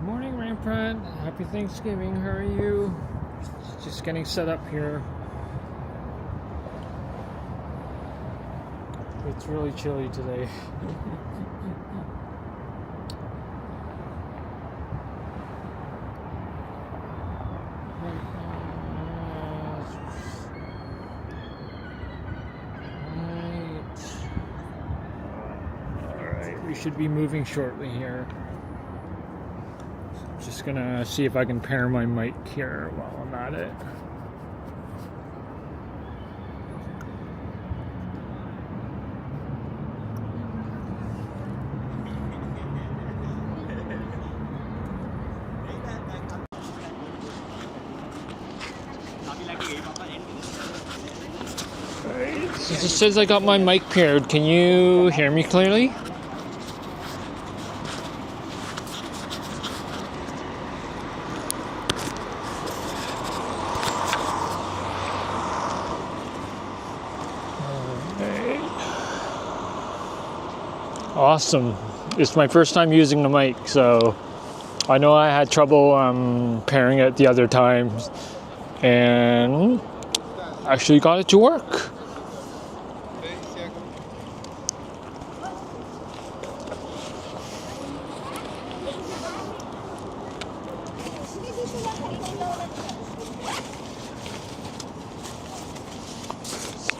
Good morning, Rampant. Happy Thanksgiving. How are you? Just getting set up here. It's really chilly today. Alright, we should be moving shortly here. Just gonna see if I can pair my mic here while I'm at it. Alright, so it says I got my mic paired. Can you hear me clearly? Awesome. It's my first time using the mic, so I know I had trouble pairing it the other times, and actually got it to work.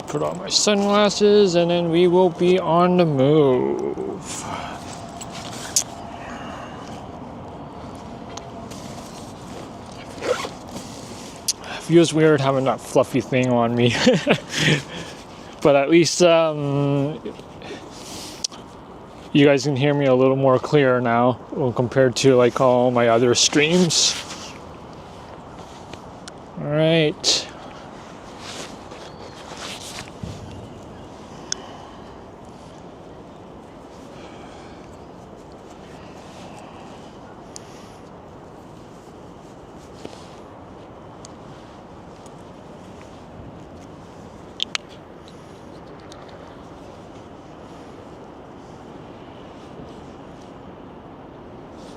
Put on my sunglasses and then we will be on the move. Feels weird having that fluffy thing on me. But at least you guys can hear me a little more clear now compared to like all my other streams. All right.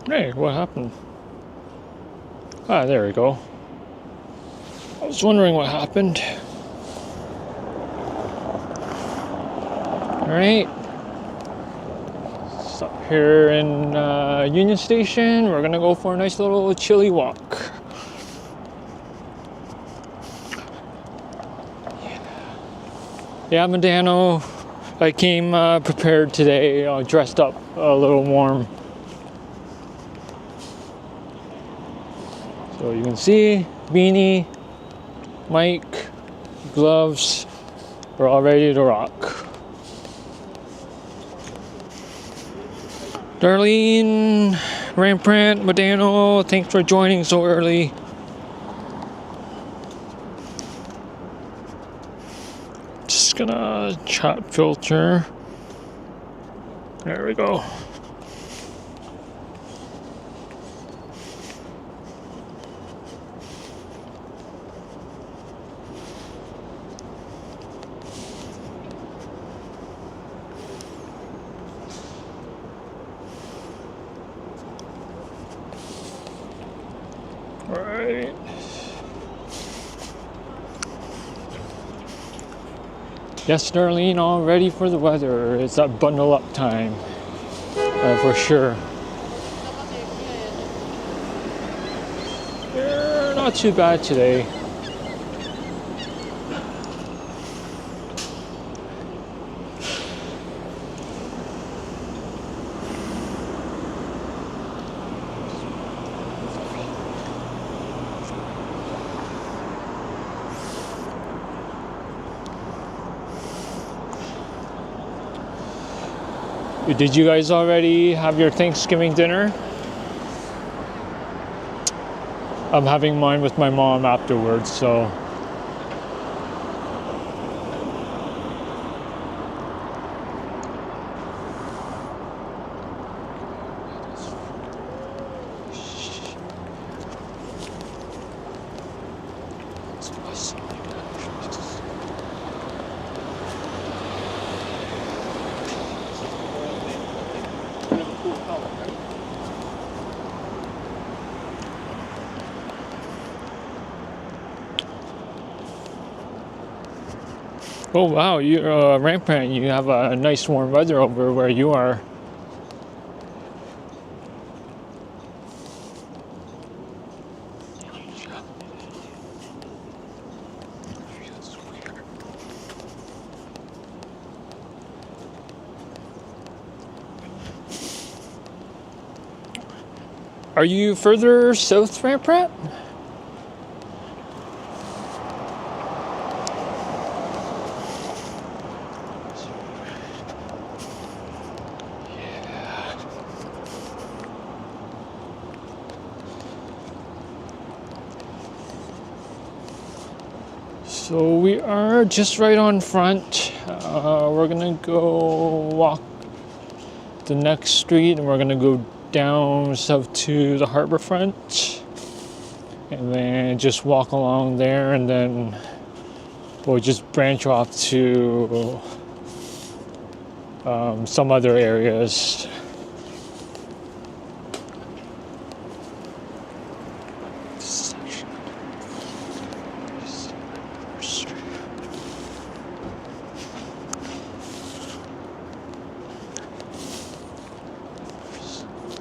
Hey, what happened? Ah, there we go. I was wondering what happened. Alright. So here in Union Station, we're gonna go for a nice little chilly walk. Yeah, Medano. I came prepared today, dressed up a little warm. So you can see, beanie, mic, gloves, we're all ready to rock. Darlene, Rampant, Medano, thanks for joining so early. Just gonna chat filter. There we go. Alright. Yes, Darlene, all ready for the weather. It's that bundle up time. For sure. Yeah, not too bad today. Did you guys already have your Thanksgiving dinner? I'm having mine with my mom afterwards, so. Oh wow, you're Rampant. You have a nice warm weather over where you are. Are you further south, Rampant? So we are just right on front. We're gonna go walk the next street and we're gonna go down south to the harbourfront and then just walk along there, and then we'll just branch off to some other areas.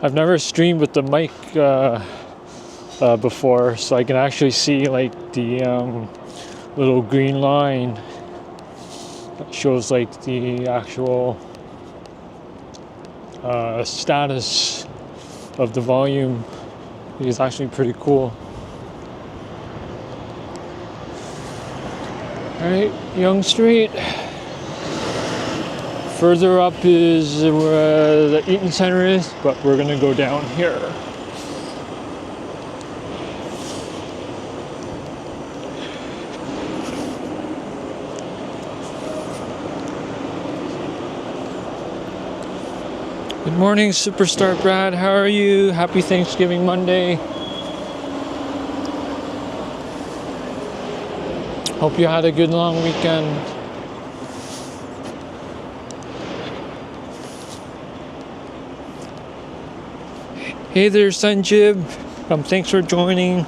I've never streamed with the mic before, so I can actually see like the little green line that shows like the actual status of the volume. It's actually pretty cool. Alright, Yonge Street. Further up is where the Eaton Center is, but we're gonna go down here. Good morning, Superstar Brad. How are you? Happy Thanksgiving Monday. Hope you had a good long weekend. Hey there, Sanjib. Thanks for joining.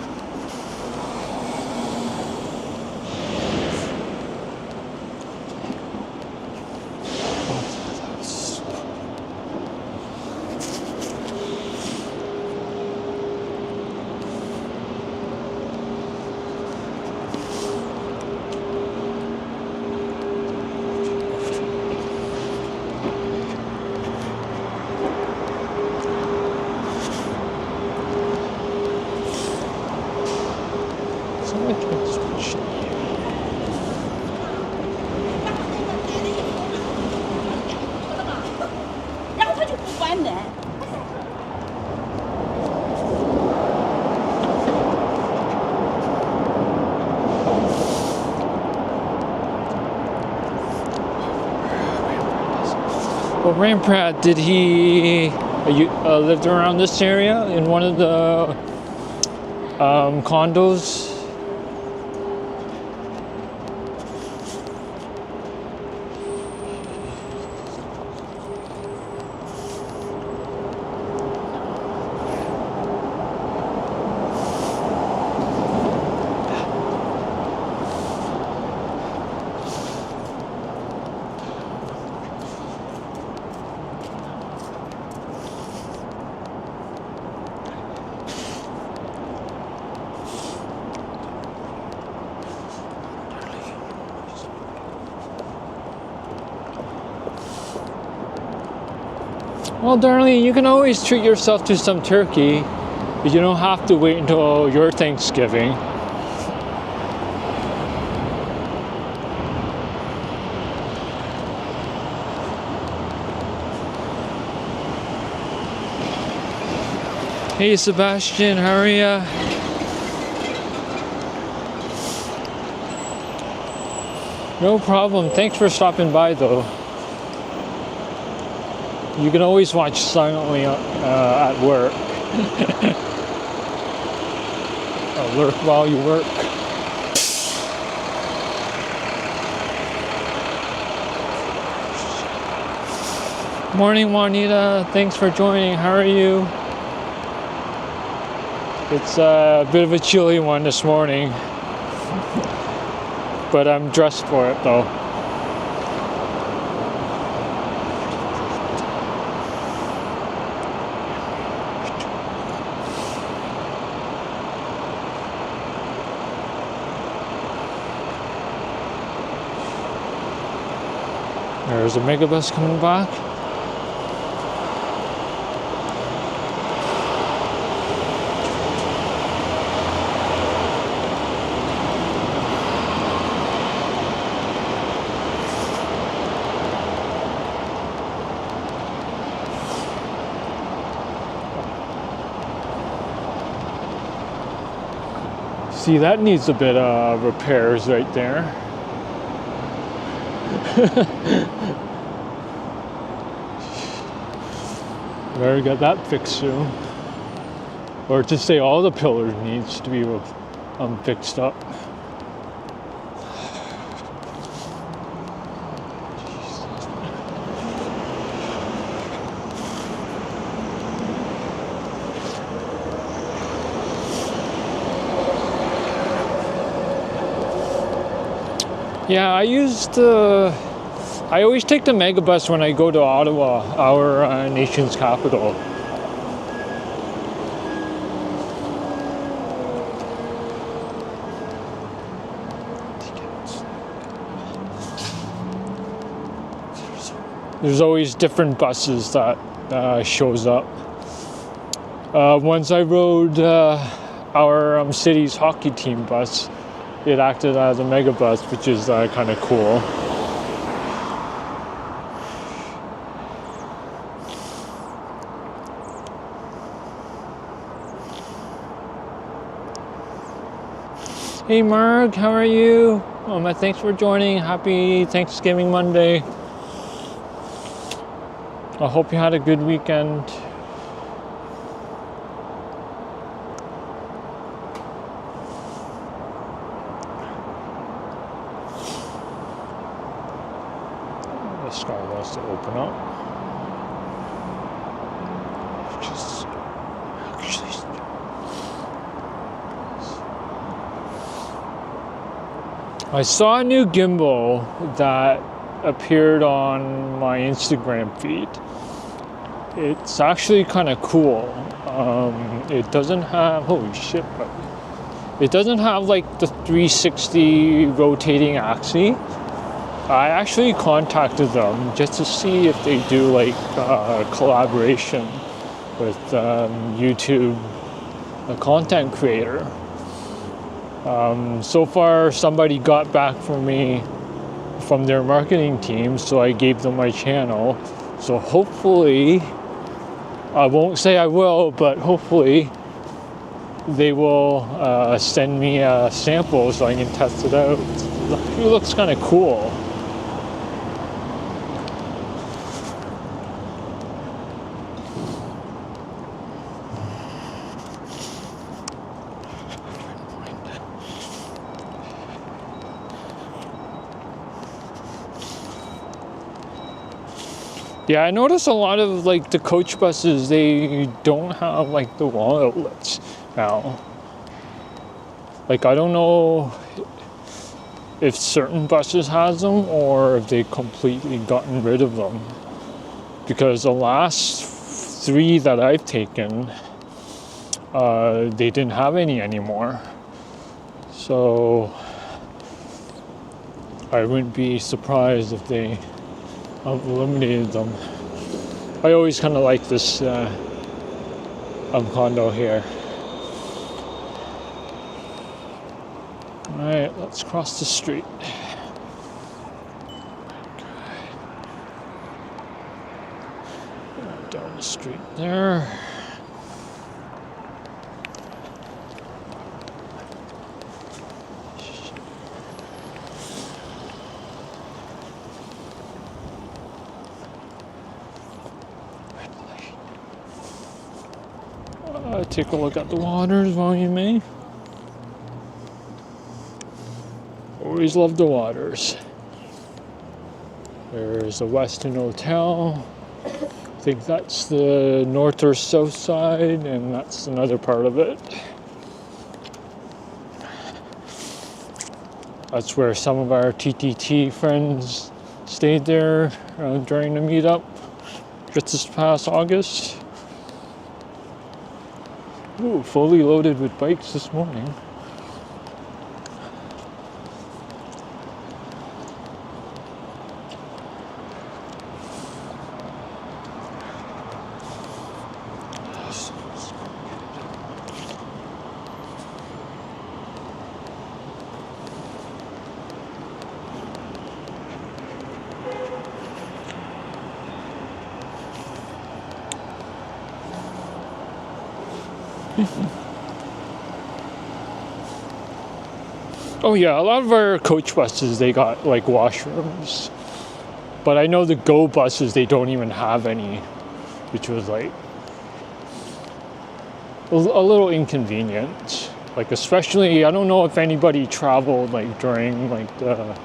Well, Ramprat, did he lived around this area in one of the condos? Well, darling, you can always treat yourself to some turkey, but you don't have to wait until your Thanksgiving. Hey, Sebastian, how are ya? No problem. Thanks for stopping by, though. You can always watch silently at work. Alert while you work. Morning, Juanita. Thanks for joining. How are you? It's a bit of a chilly one this morning, but I'm dressed for it though. There's a megabus coming back. See, that needs a bit of repairs right there. Better get that fixed soon. Or to say all the pillars needs to be fixed up. Yeah, I always take the megabus when I go to Ottawa, our nation's capital. There's always different buses that shows up. Once I rode our city's hockey team bus. It acted as a megabus, which is kind of cool. Hey Mark, how are you? Thanks for joining. Happy Thanksgiving Monday. I hope you had a good weekend. The sky wants to open up. Just actually. I saw a new gimbal that appeared on my Instagram feed. It's actually kind of cool. It doesn't have, holy shit, but it doesn't have like the 360 rotating axis. I actually contacted them just to see if they do like collaboration with YouTube, a content creator. So far, somebody got back from me from their marketing team, so I gave them my channel. So hopefully, I won't say I will, but hopefully they will send me a sample so I can test it out. It looks kind of cool. Yeah, I noticed a lot of like the coach buses, they don't have like the wall outlets now. Like I don't know if certain buses has them or if they completely gotten rid of them. Because the last 3 that I've taken, they didn't have any anymore. So I wouldn't be surprised if they eliminated them. I always kind of like this condo here. Alright, let's cross the street. Down the street there. Take a look at the waters while you may. Always love the waters. There's the Westin Hotel. I think that's the north or south side, and that's another part of it. That's where some of our TTT friends stayed there during the meetup just this past August. Ooh, fully loaded with bikes this morning. Oh yeah, a lot of our coach buses, they got like washrooms. But I know the Go buses, they don't even have any, which was like a little inconvenient. Like especially, I don't know if anybody traveled like during like the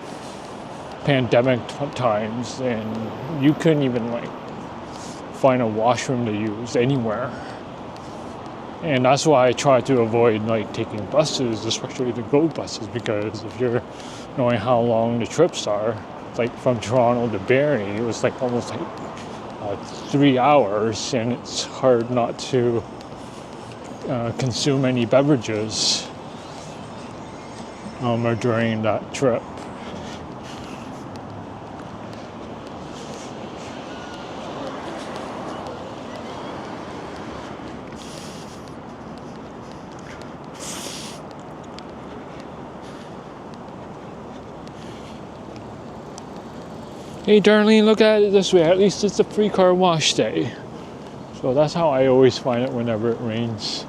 pandemic times, and you couldn't even like find a washroom to use anywhere. And that's why I try to avoid like taking buses, especially the Go buses, because if you're knowing how long the trips are, like from Toronto to Barrie, it was like almost like 3 hours, and it's hard not to consume any beverages or during that trip. Hey Darlene, look at it this way, at least it's a free car wash day. So that's how I always find it whenever it rains.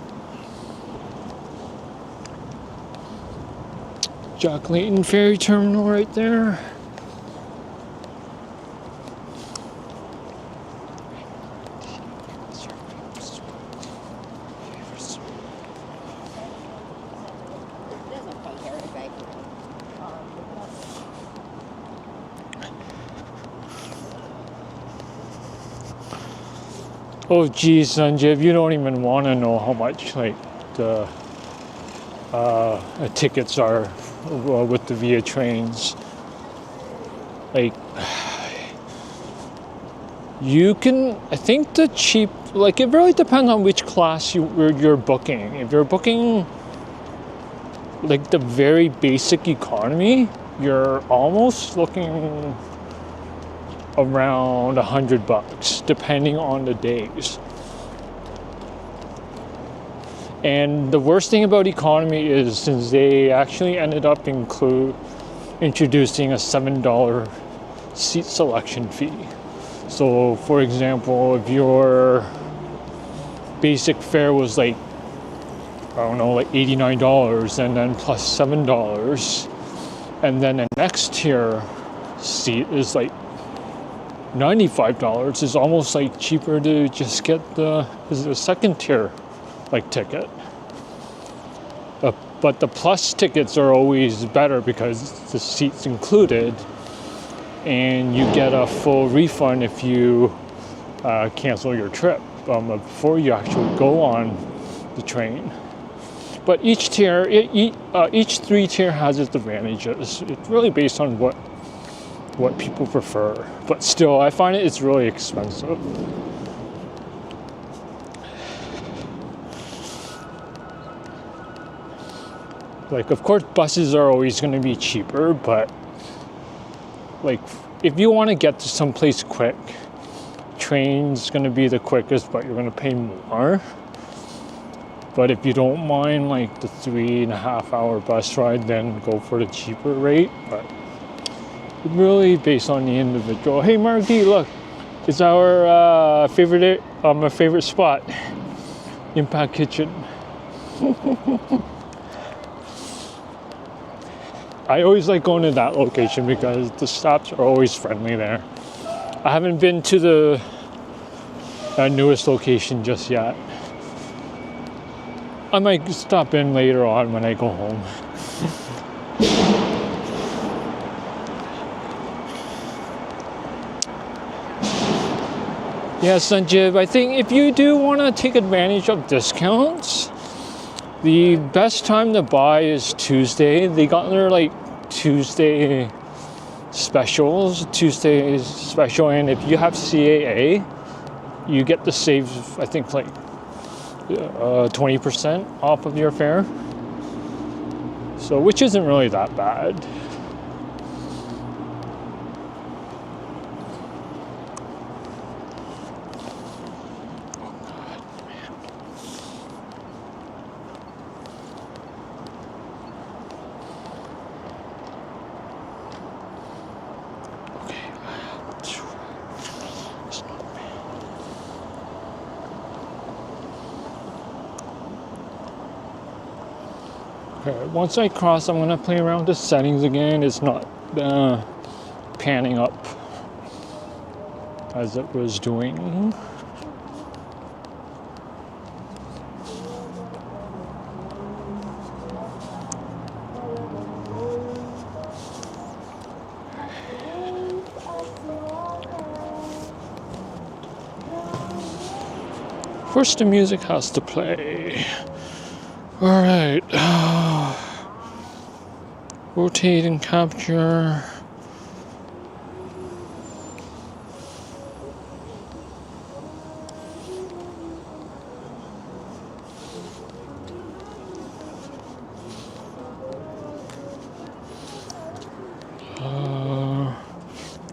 Jack Layton Ferry Terminal right there. Oh geez, Sanjeev, you don't even want to know how much like the tickets are with the Via trains. Like you can, I think the cheap, like it really depends on which class you're booking. If you're booking like the very basic economy, you're almost looking around $100 depending on the days. And the worst thing about economy is since they actually ended up introducing a $7 seat selection fee. So for example, if your basic fare was like, I don't know, like $89 and then plus $7, and then the next tier seat is like $95, is almost like cheaper to just get the second tier like ticket. But the plus tickets are always better because the seat's included and you get a full refund if you cancel your trip before you actually go on the train. But each tier, each 3-tier has its advantages. It's really based on what people prefer, but still I find it's really expensive. Like of course buses are always going to be cheaper, but like if you want to get to someplace quick, train's going to be the quickest, but you're going to pay more. But if you don't mind like the 3.5-hour bus ride, then go for the cheaper rate. But really based on the individual. Hey Marky, look, it's our favorite spot, Impact Kitchen. I always like going to that location because the stops are always friendly there. I haven't been to the newest location just yet. I might stop in later on when I go home. Yeah, Sanjeev, I think if you do want to take advantage of discounts, the best time to buy is Tuesday. They got their like Tuesday special, and if you have CAA, you get to save, I think, like 20% off of your fare. So, which isn't really that bad. Okay, once I cross, I'm gonna play around with the settings again. It's not panning up as it was doing. First, the music has to play. All right. Rotate and capture.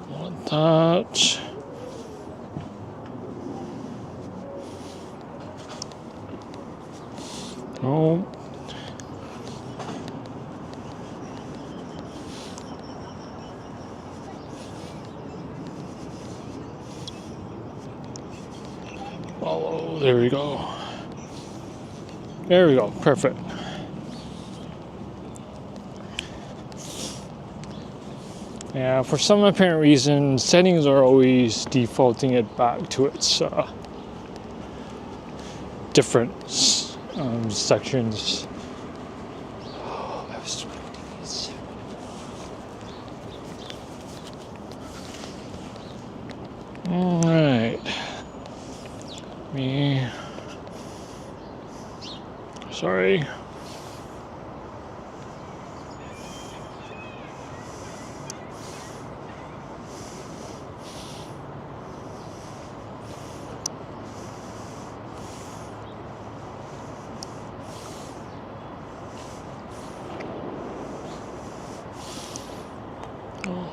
Want that. Oh. Oh, there we go. There we go. Perfect. Yeah, for some apparent reason, settings are always defaulting it back to its different sections. Oh, I was doing these. All right. Sorry.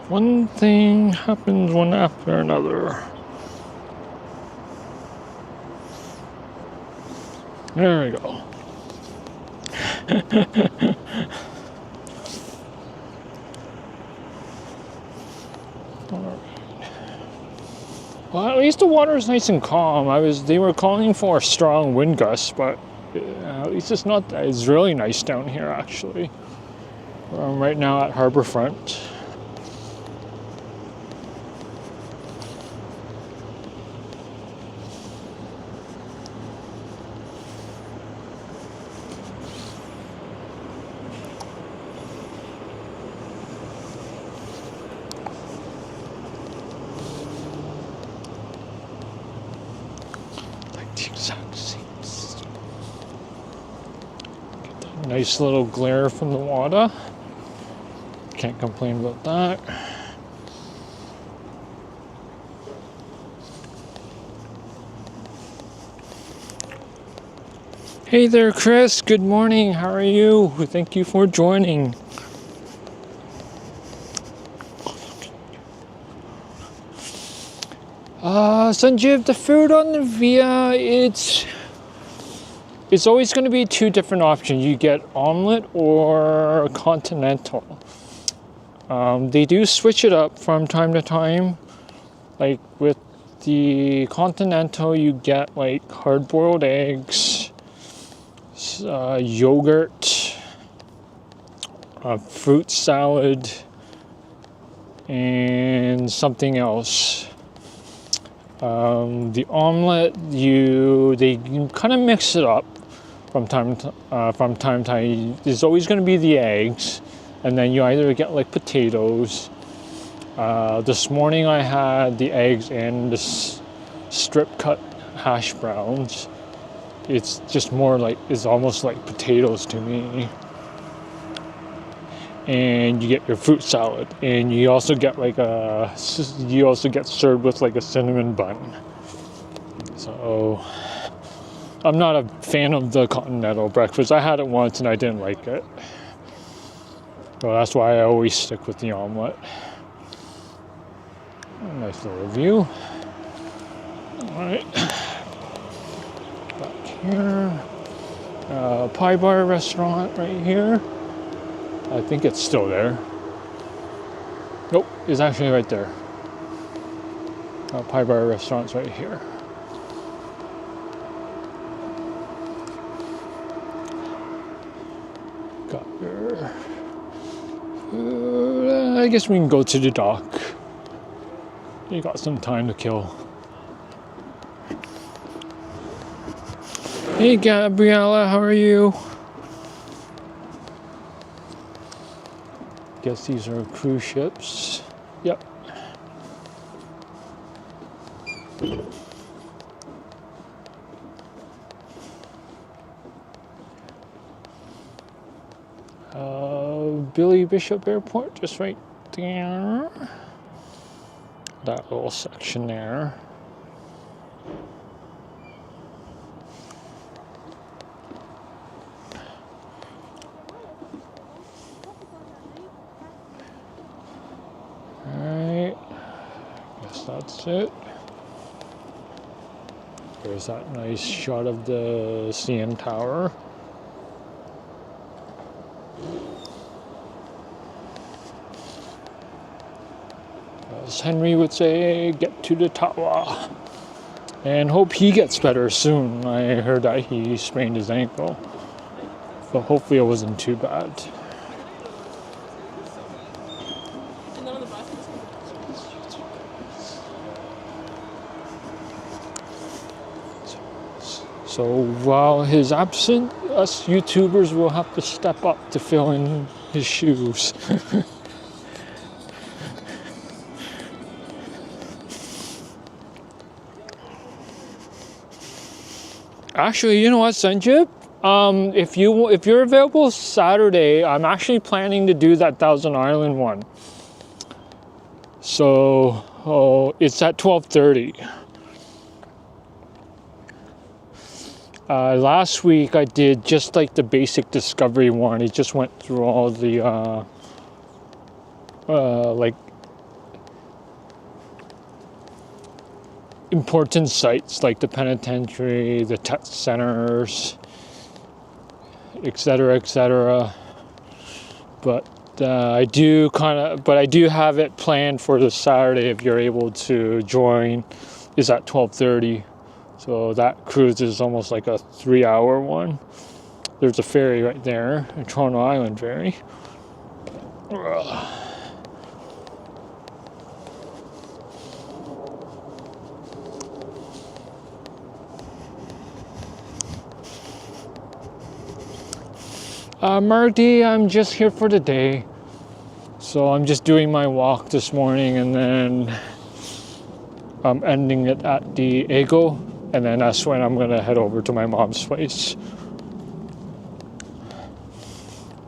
One thing happens one after another. There we go. Well, at least the water is nice and calm. They were calling for a strong wind gust, but at least it's not. It's really nice down here, actually. I'm right now at harbourfront. The exact same. Get that nice little glare from the water. Can't complain about that. Hey there, Chris. Good morning. How are you? Thank you for joining. Sanjeev, the food on the Via, it's always going to be two different options. You get omelet or continental. They do switch it up from time to time. Like with the continental, you get like hard-boiled eggs, yogurt, fruit salad, and something else. The omelet, they kind of mix it up from time to time. There's always going to be the eggs, and then you either get like potatoes. This morning I had the eggs and the strip cut hash browns. It's just more like, it's almost like potatoes to me. And you get your fruit salad, and you also get served with like a cinnamon bun. So I'm not a fan of the continental breakfast. I had it once and I didn't like it, so that's why I always stick with the omelet. Nice little view. All right, back here, Pie Bar restaurant right here. I think it's still there. Nope, it's actually right there. Pie Bar restaurant's right here. got your... I guess we can go to the dock. You got some time to kill. Hey Gabriella, how are you? Guess these are cruise ships. Yep. Billy Bishop Airport, just right there. That little section there. Alright, guess that's it. There's that nice shot of the CN Tower. As Henry would say, get to the tower. And hope he gets better soon. I heard that he sprained his ankle. But hopefully it wasn't too bad. So while he's absent, us YouTubers will have to step up to fill in his shoes. Actually, you know what, Sanjib? If you're available Saturday, I'm actually planning to do that Thousand Island one. So it's at 12:30. Last week I did just like the basic discovery one. It just went through all the like important sites like the penitentiary, the tech centers, etc., etc. But I do have it planned for the Saturday. If you're able to join, is at 12:30. So that cruise is almost like a 3-hour one. There's a ferry right there, a Toronto Island ferry. Marty, I'm just here for the day. So I'm just doing my walk this morning and then I'm ending it at the Ego. And then that's when I'm gonna head over to my mom's place.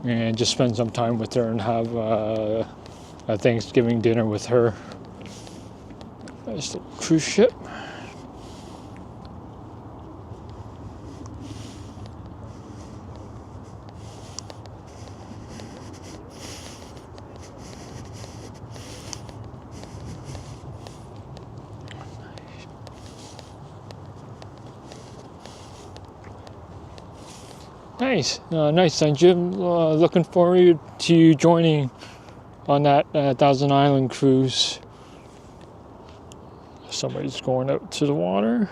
And just spend some time with her and have a Thanksgiving dinner with her. Nice little cruise ship. Nice, nice, Jim. Looking forward to you joining on that Thousand Island cruise. Somebody's going out to the water.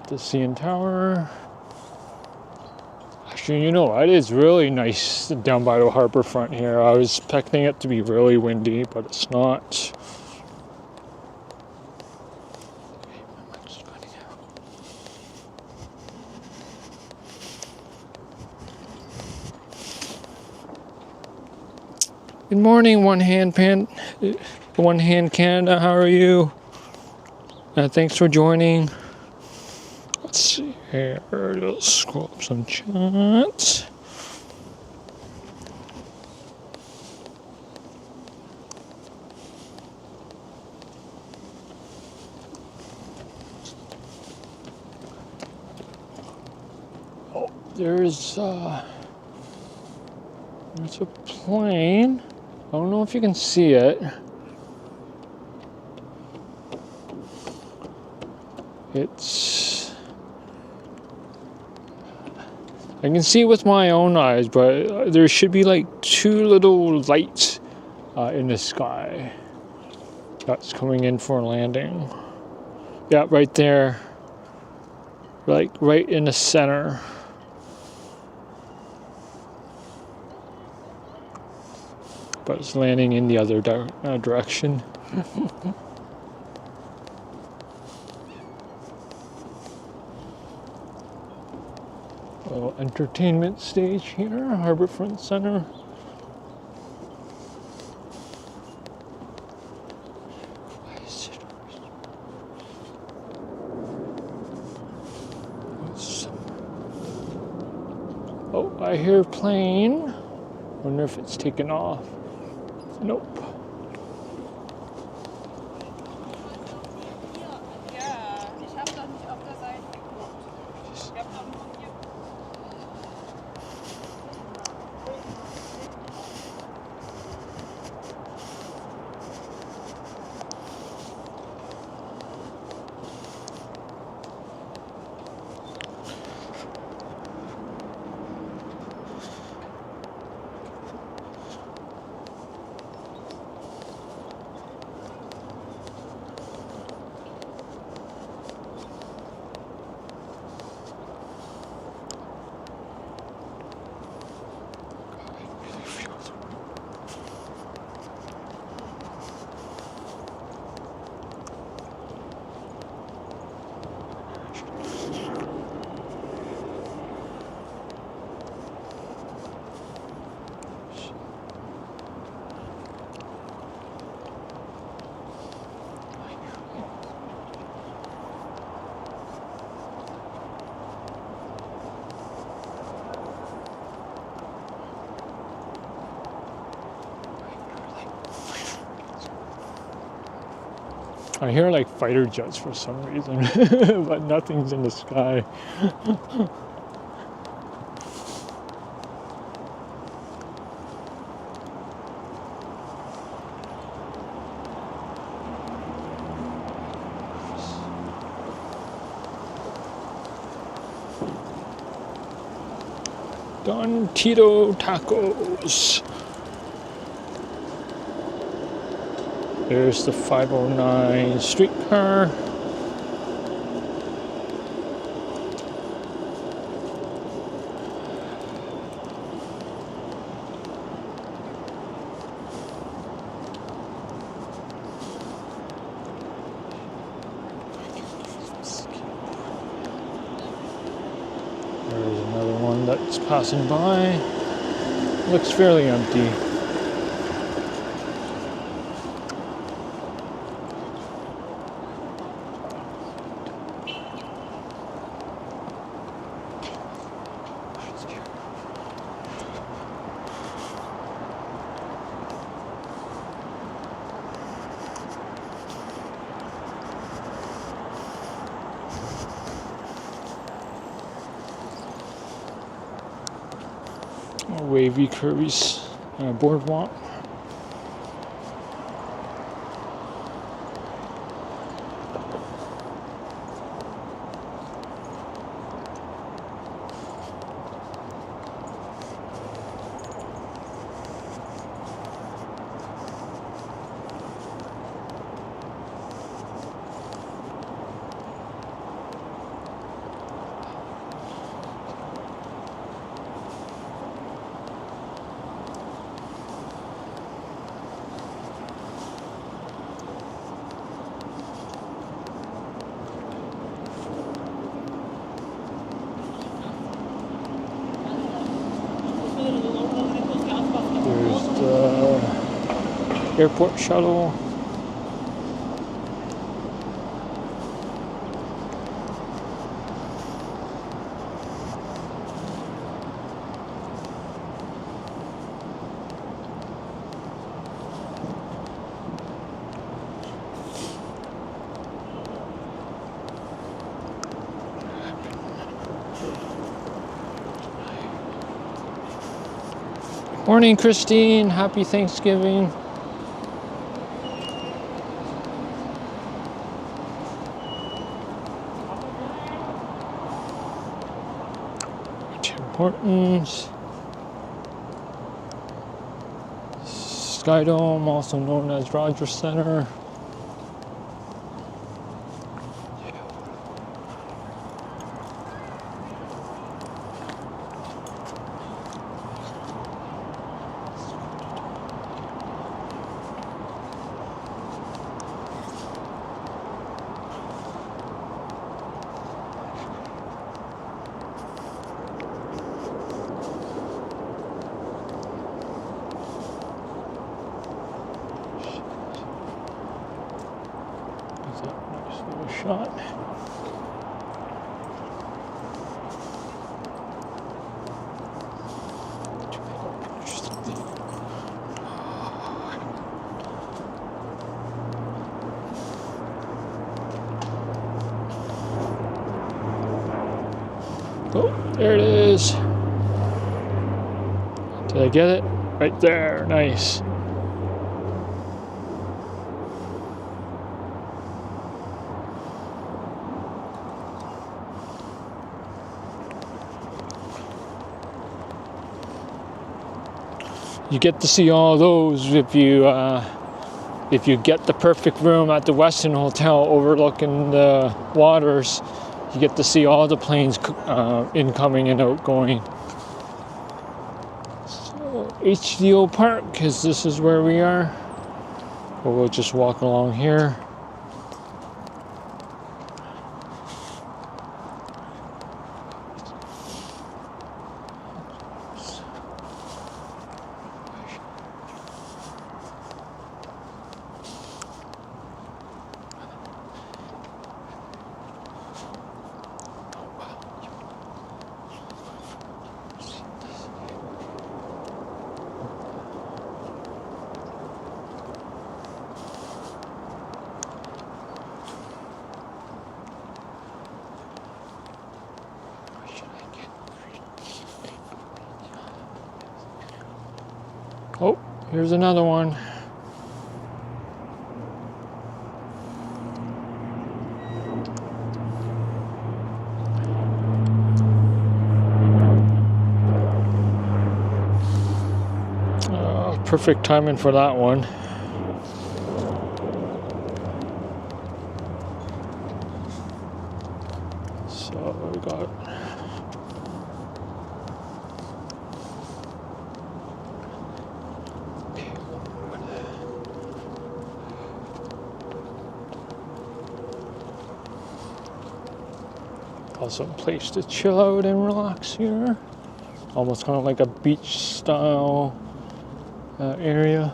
The CN Tower. Actually, you know what? It's really nice down by the harbourfront here. I was expecting it to be really windy, but it's not. Good morning, One Hand Canada. How are you? Thanks for joining. Let's see here, let's scroll up some chats. Oh, there's a plane. I don't know if you can see it. It's, I can see with my own eyes, but there should be like 2 little lights in the sky that's coming in for a landing. Yeah, right there, like right in the center. But it's landing in the other direction. Little entertainment stage here, Harbourfront Center. Oh, I hear a plane. Wonder if it's taken off. Nope. I hear like fighter jets for some reason, but nothing's in the sky. Don Tito Tacos. There's the 509 streetcar. There's another one that's passing by. Looks fairly empty. Wavy curvies boardwalk. Airport shuttle. Morning, Christine. Happy Thanksgiving. Importance. Sky Dome, also known as Rogers Center. Shot. Oh, there it is. Did I get it? Right there, nice. You get to see all those if you get the perfect room at the Westin Hotel overlooking the waters. You get to see all the planes incoming and outgoing. So HDO Park, because this is where we are. But we'll just walk along here. Oh, here's another one. Perfect timing for that one. So we got awesome place to chill out and relax here. Almost kind of like a beach style area.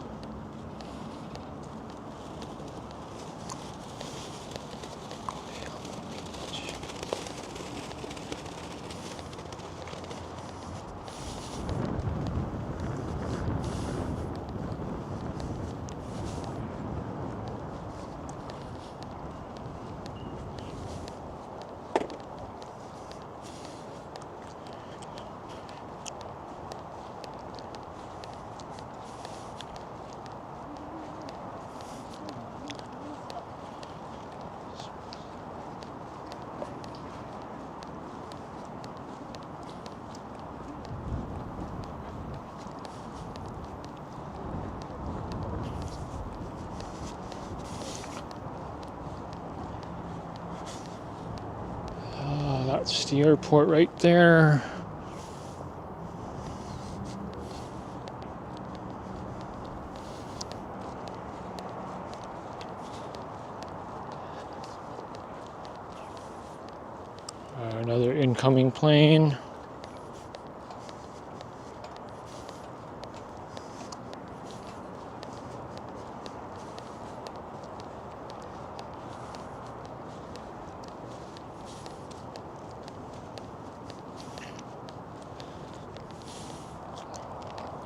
That's the airport right there. Another incoming plane.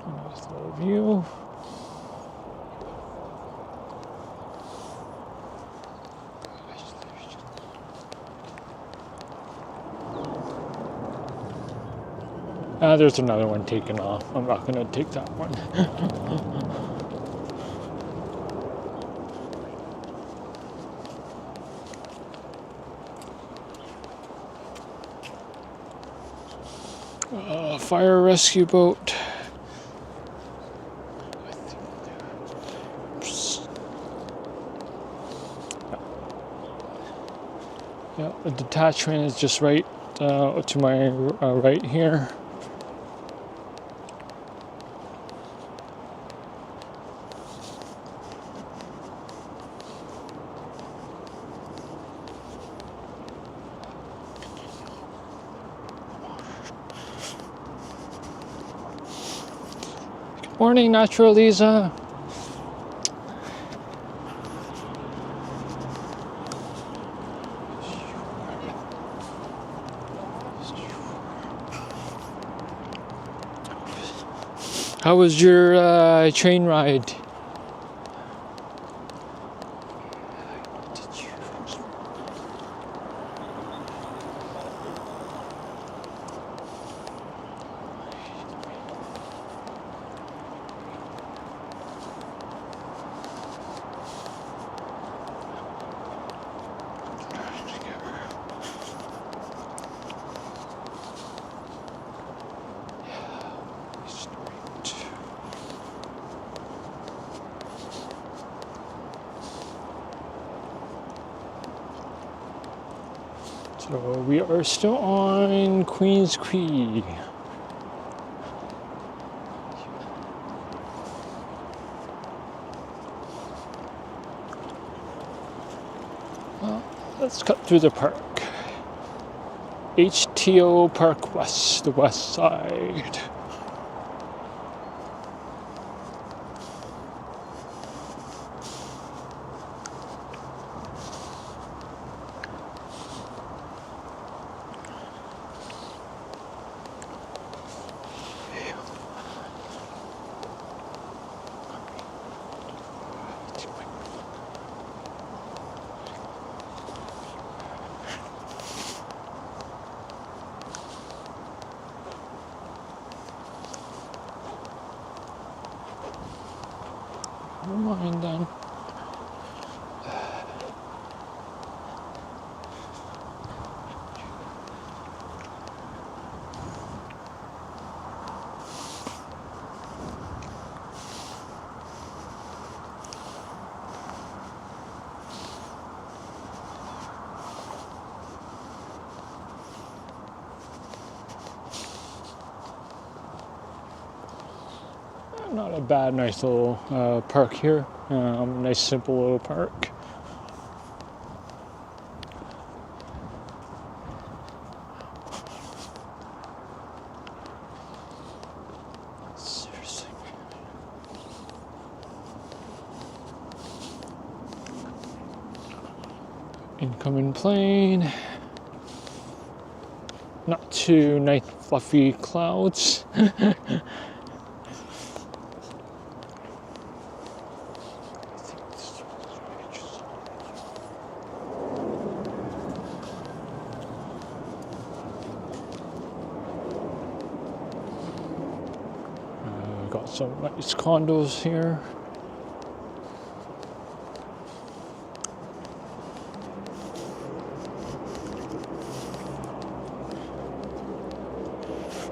Nice little view. There's another one taken off. I'm not going to take that one. fire rescue boat. Yeah, the detachment is just right to my right here. Good morning, Natural Lisa. How was your train ride? So we are still on Queens Quay. Well, let's cut through the park. HTO Park West, the west side. Never mind then. Not a bad, nice little park here. Nice, simple little park. Seriously. Incoming plane. Not too nice, fluffy clouds. Got some nice condos here.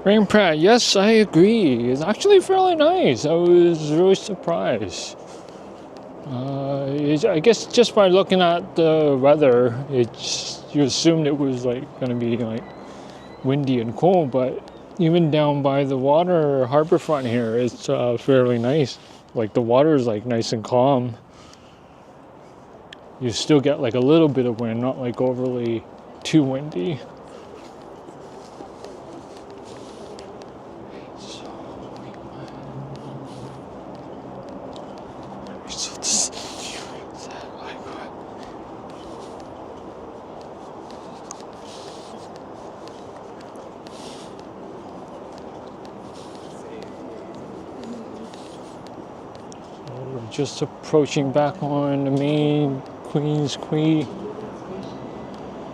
Rain Pratt, yes, I agree. It's actually fairly nice. I was really surprised. I guess just by looking at the weather, you assumed it was like going to be like windy and cold, but even down by the water, harbourfront here, it's fairly nice. Like the water is like nice and calm. You still get like a little bit of wind, not like overly too windy. Just approaching back on the main Queens Quay,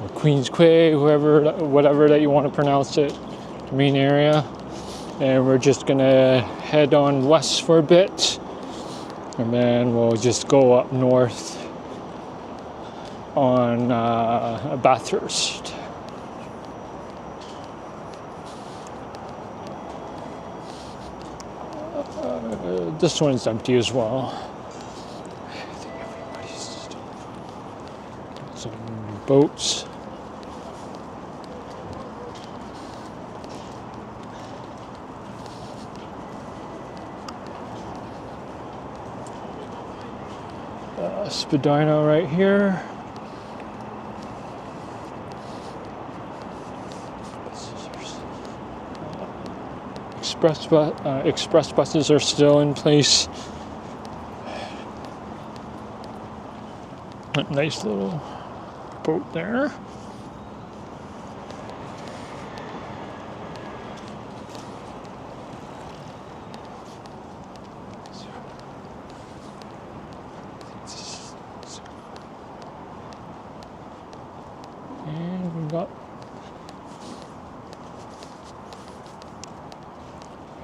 or Queens Quay, whatever that you want to pronounce it, the main area. And we're just gonna head on west for a bit, and then we'll just go up north on Bathurst. this one's empty as well. I think everybody's still... Some boats. Spadina right here. Express buses are still in place. A nice little boat there. And we got...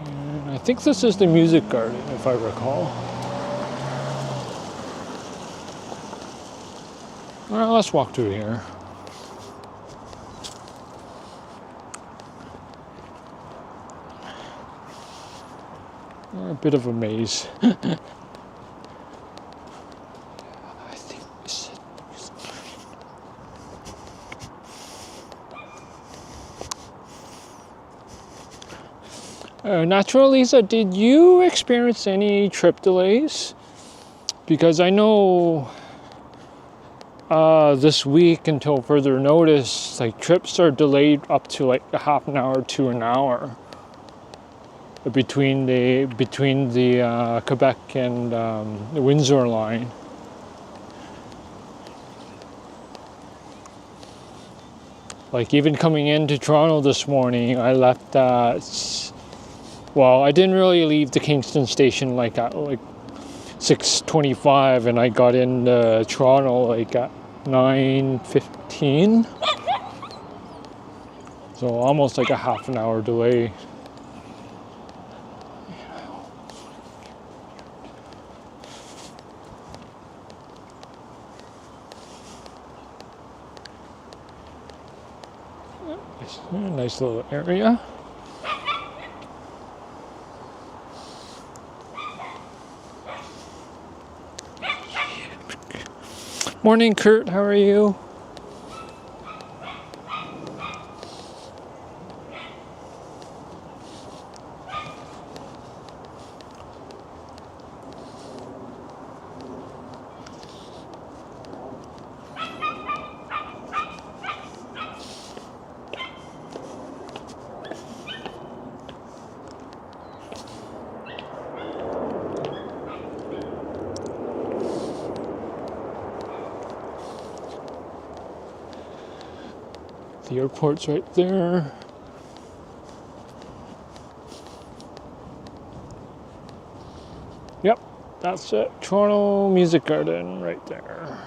And I think this is the music garden, if I recall. Well, let's walk through here. A bit of a maze. I think this is... Natural Lisa, did you experience any trip delays? Because I know this week until further notice, like trips are delayed up to like a half an hour to an hour between the Quebec and the Windsor line. Like even coming into Toronto this morning, I left at... Well, I didn't really leave the Kingston station like at like 6:25, and I got in Toronto like at 9:15. So almost like a half an hour delay. Nice little area. Morning, Kurt. How are you? The airport's right there. Yep, that's it. Toronto Music Garden right there.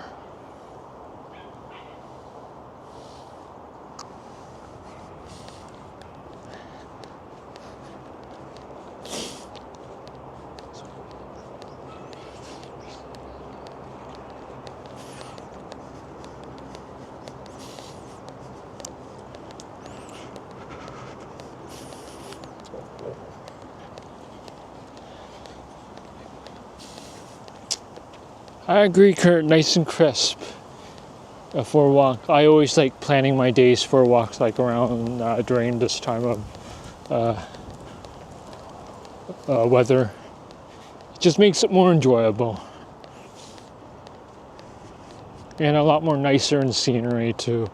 I agree, Kurt. Nice and crisp for a walk. I always like planning my days for walks like around during this time of weather. It just makes it more enjoyable and a lot more nicer in scenery too.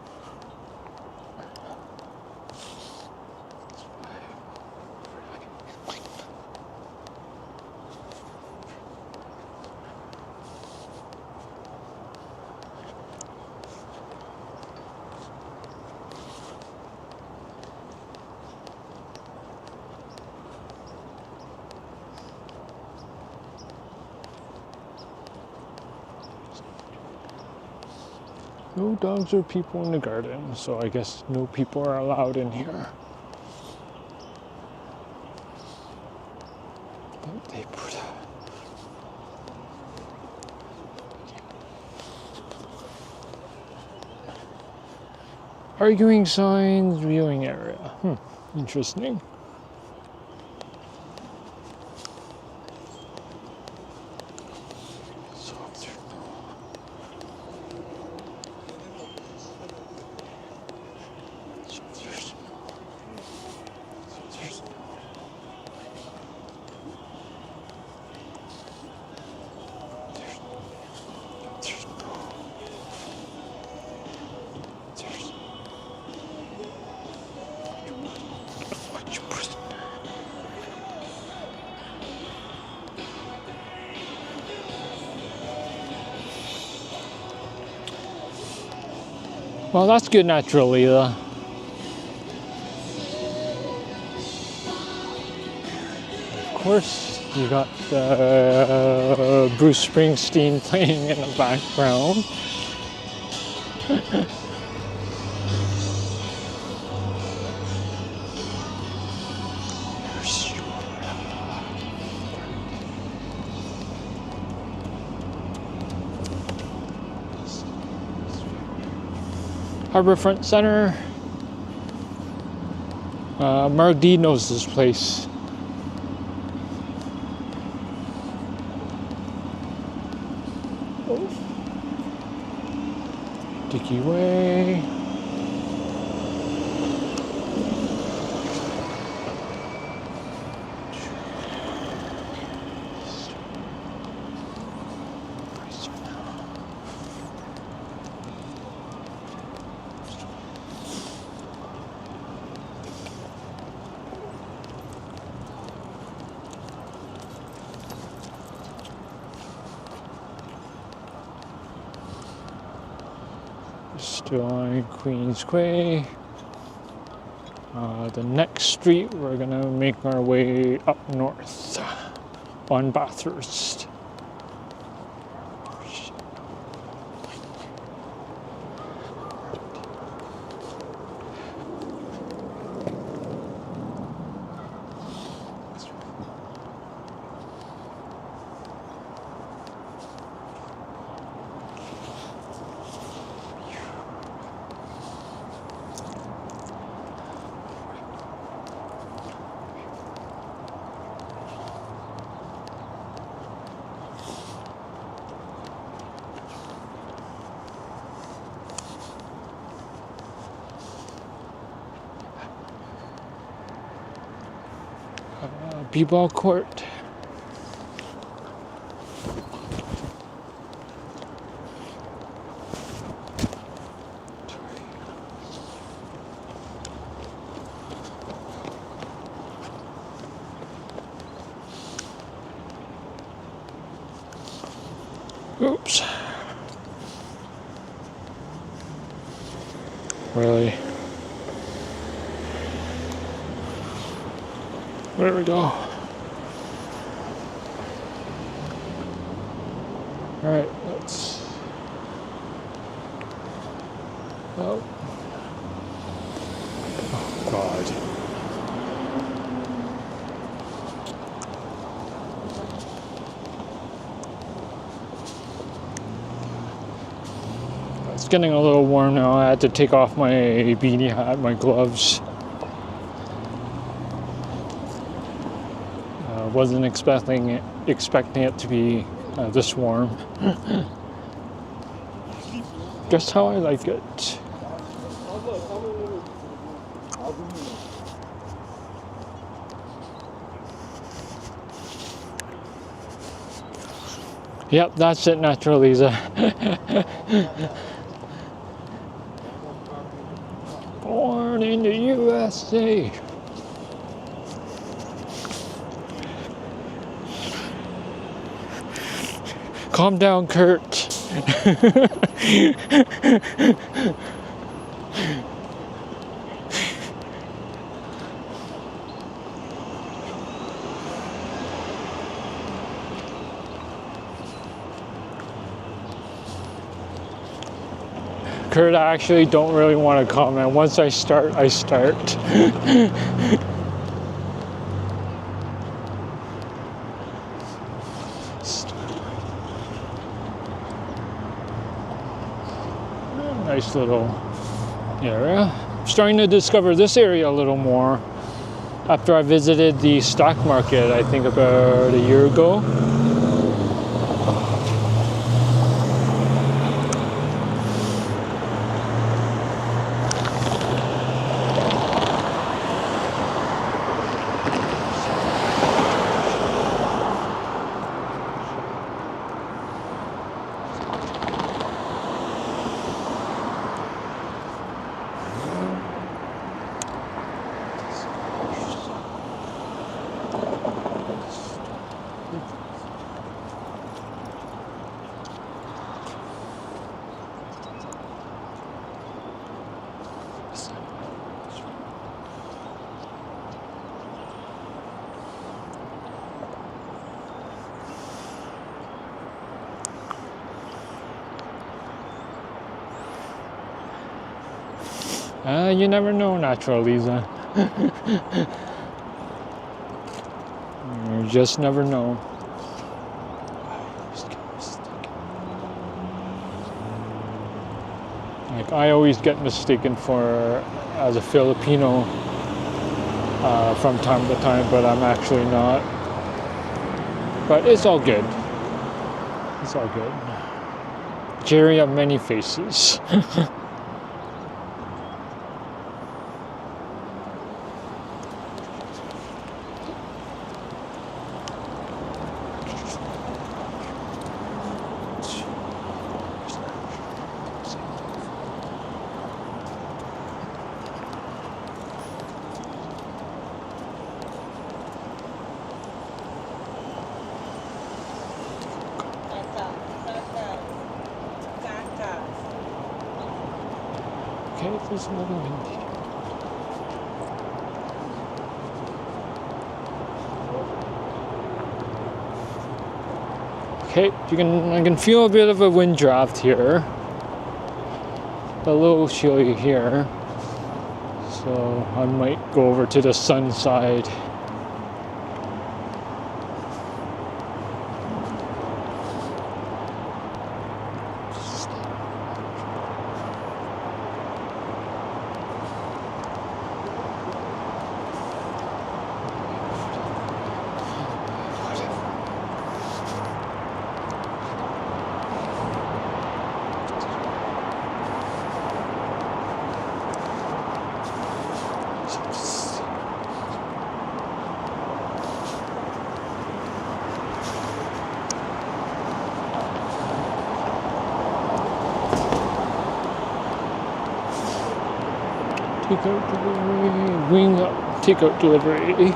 No dogs or people in the garden, so I guess no people are allowed in here. But they put arguing signs, viewing area. Interesting. Well, that's good naturally. Of course, you got Bruce Springsteen playing in the background. Harbourfront Center. Mark D knows this place. Dickey Way. Still on Queens Quay. The next street, we're gonna make our way up north on Bathurst. B-ball court. Oops. Really? There we go. All right, let's. Oh. Oh, God. It's getting a little warm now. I had to take off my beanie hat, my gloves. Wasn't expecting it to be this warm. Just how I like it. Yep, that's it, Naturaliza. Born in the USA. Calm down, Kurt. Kurt, I actually don't really want to comment. Once I start, I start. Nice little area. I'm starting to discover this area a little more after I visited the stock market, I think about a year ago. You never know, Natural Lisa. You just never know. Like, I always get mistaken as a Filipino from time to time, but I'm actually not. But it's all good. It's all good. Jerry of many faces. Okay, there's another windy. Okay, I can feel a bit of a wind draft here. A little chilly here. So I might go over to the sun side. Takeout delivery, wing up, takeout delivery.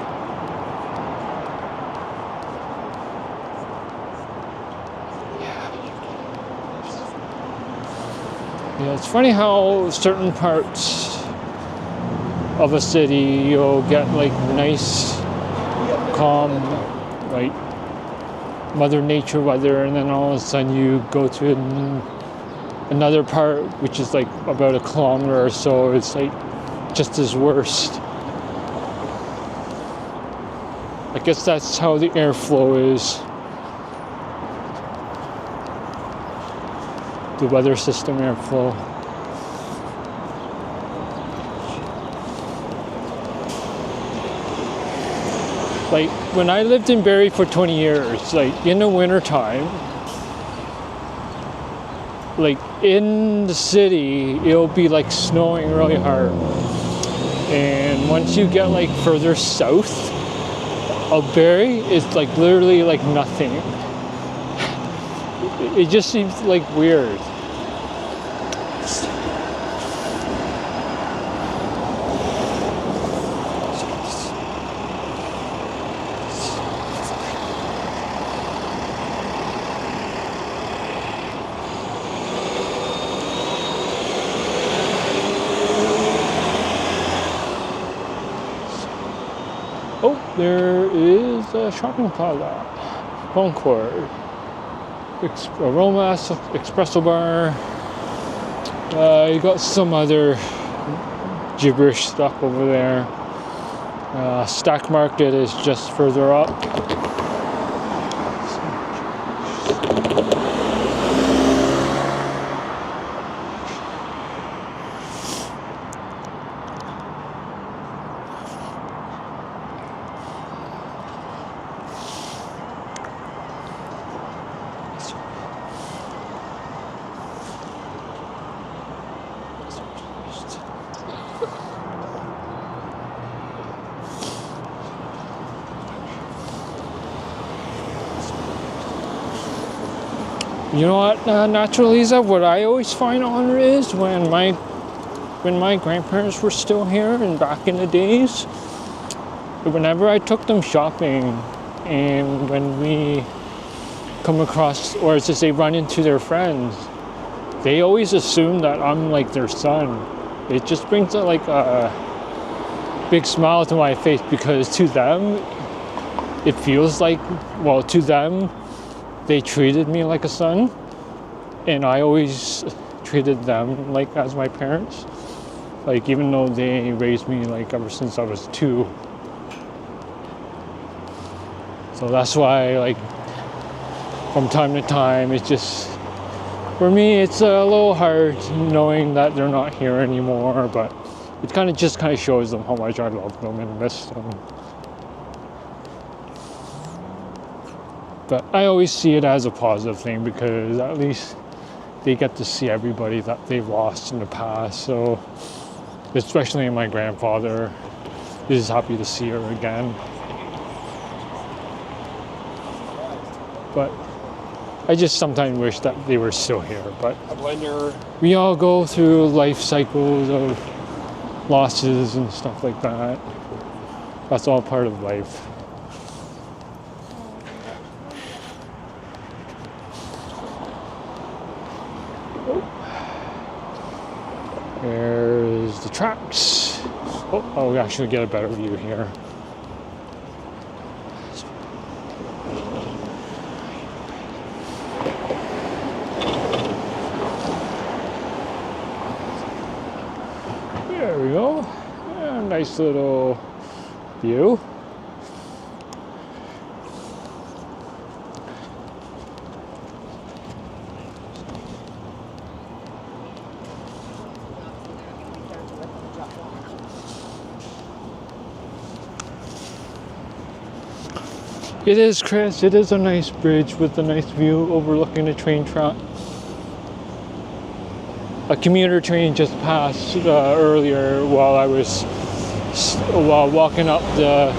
Yeah, it's funny how certain parts of a city you'll get like nice, calm, like Mother Nature weather, and then all of a sudden you go to another part which is like about a kilometer or so, it's like just as worst. I guess that's how the airflow is. The weather system airflow. Like when I lived in Barrie for 20 years, like in the winter time, like in the city, it'll be like snowing really hard. And once you get like further south of Barrie, it's like literally like nothing. It just seems like weird. Oh, there is a shopping plaza, Concord. Aroma Espresso Bar. You got some other gibberish stuff over there. Stack Market is just further up. You know what, Natural Lisa, what I always find honor is when my grandparents were still here and back in the days, whenever I took them shopping and when we come across, or as to say, run into their friends, they always assume that I'm like their son. It just brings like a big smile to my face because to them, it feels like, well, to them, they treated me like a son, and I always treated them like as my parents. Like, even though they raised me like ever since I was 2. So that's why, like, from time to time, it's just, for me, it's a little hard knowing that they're not here anymore, but it kind of shows them how much I love them and miss them. But I always see it as a positive thing, because at least they get to see everybody that they've lost in the past. So, especially my grandfather is happy to see her again. But I just sometimes wish that they were still here. But we all go through life cycles of losses and stuff like that. That's all part of life. There's the tracks. Oh, we actually get a better view here. There we go. Yeah, nice little view. It is, Chris. It is a nice bridge with a nice view overlooking the train track. A commuter train just passed earlier while I was walking up the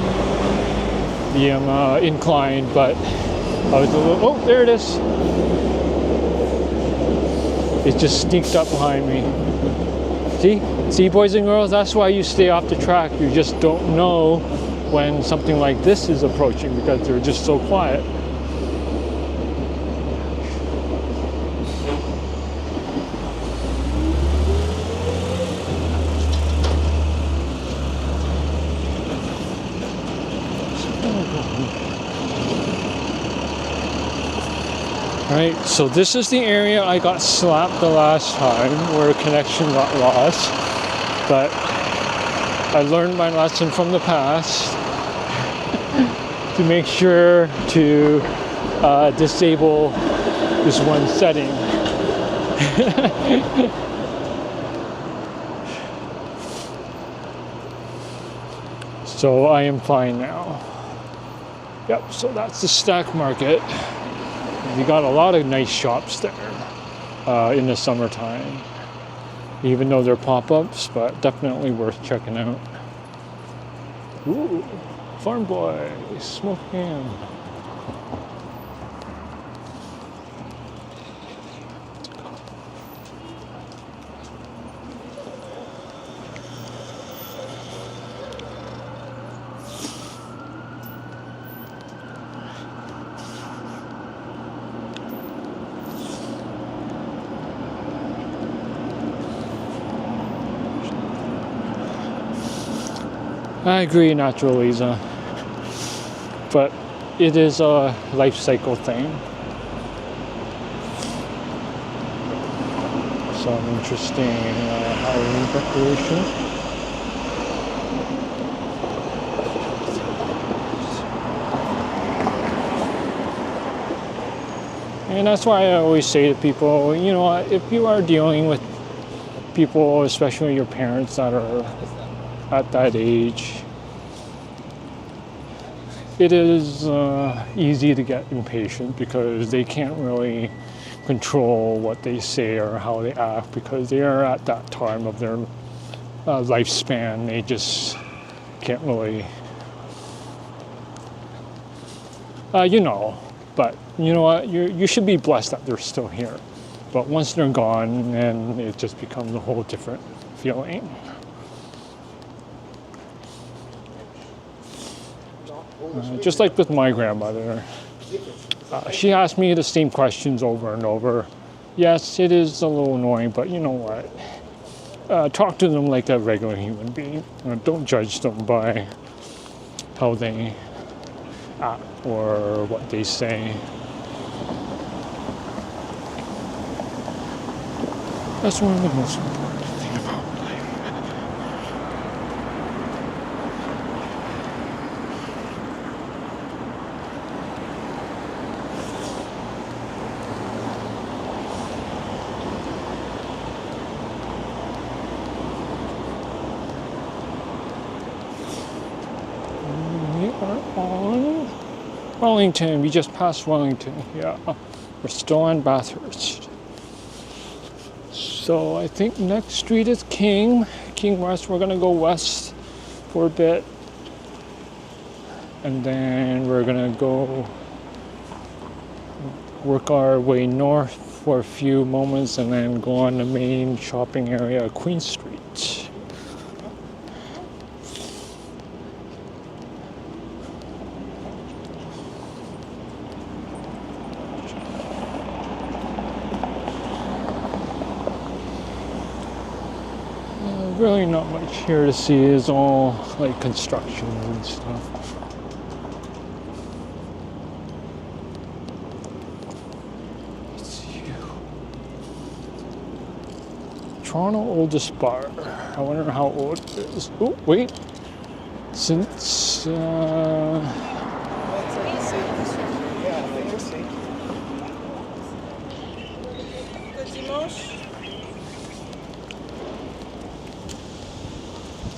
incline, but I was a little. Oh, there it is. It just sneaked up behind me. See, boys and girls. That's why you stay off the track. You just don't know when something like this is approaching, because they're just so quiet. Alright, so this is the area I got slapped the last time where connection got lost, but I learned my lesson from the past to make sure to disable this one setting. So I am fine now. Yep, so that's the Stack Market. You got a lot of nice shops there in the summertime, even though they're pop-ups, but definitely worth checking out. Ooh, Farm Boy, smoking. I agree, Natural Lisa, but it is a life cycle thing. Some interesting Halloween decoration. And that's why I always say to people, you know what, if you are dealing with people, especially your parents that are at that age, it is easy to get impatient because they can't really control what they say or how they act, because they are at that time of their lifespan. They just can't really, but you know what, you should be blessed that they're still here. But once they're gone, then it just becomes a whole different feeling. Just like with my grandmother, she asked me the same questions over and over. Yes, it is a little annoying, but you know what? Talk to them like a regular human being. Don't judge them by how they act or what they say. That's one of the most important things about life. Wellington. We just passed Wellington. Yeah, we're still on Bathurst. So I think next street is King West. We're gonna go west for a bit, and then we're gonna go work our way north for a few moments, and then go on the main shopping area, Queen Street. Really not much here to see. Is all like construction and stuff. Let's see. Toronto oldest bar. I wonder how old it is. Oh wait, since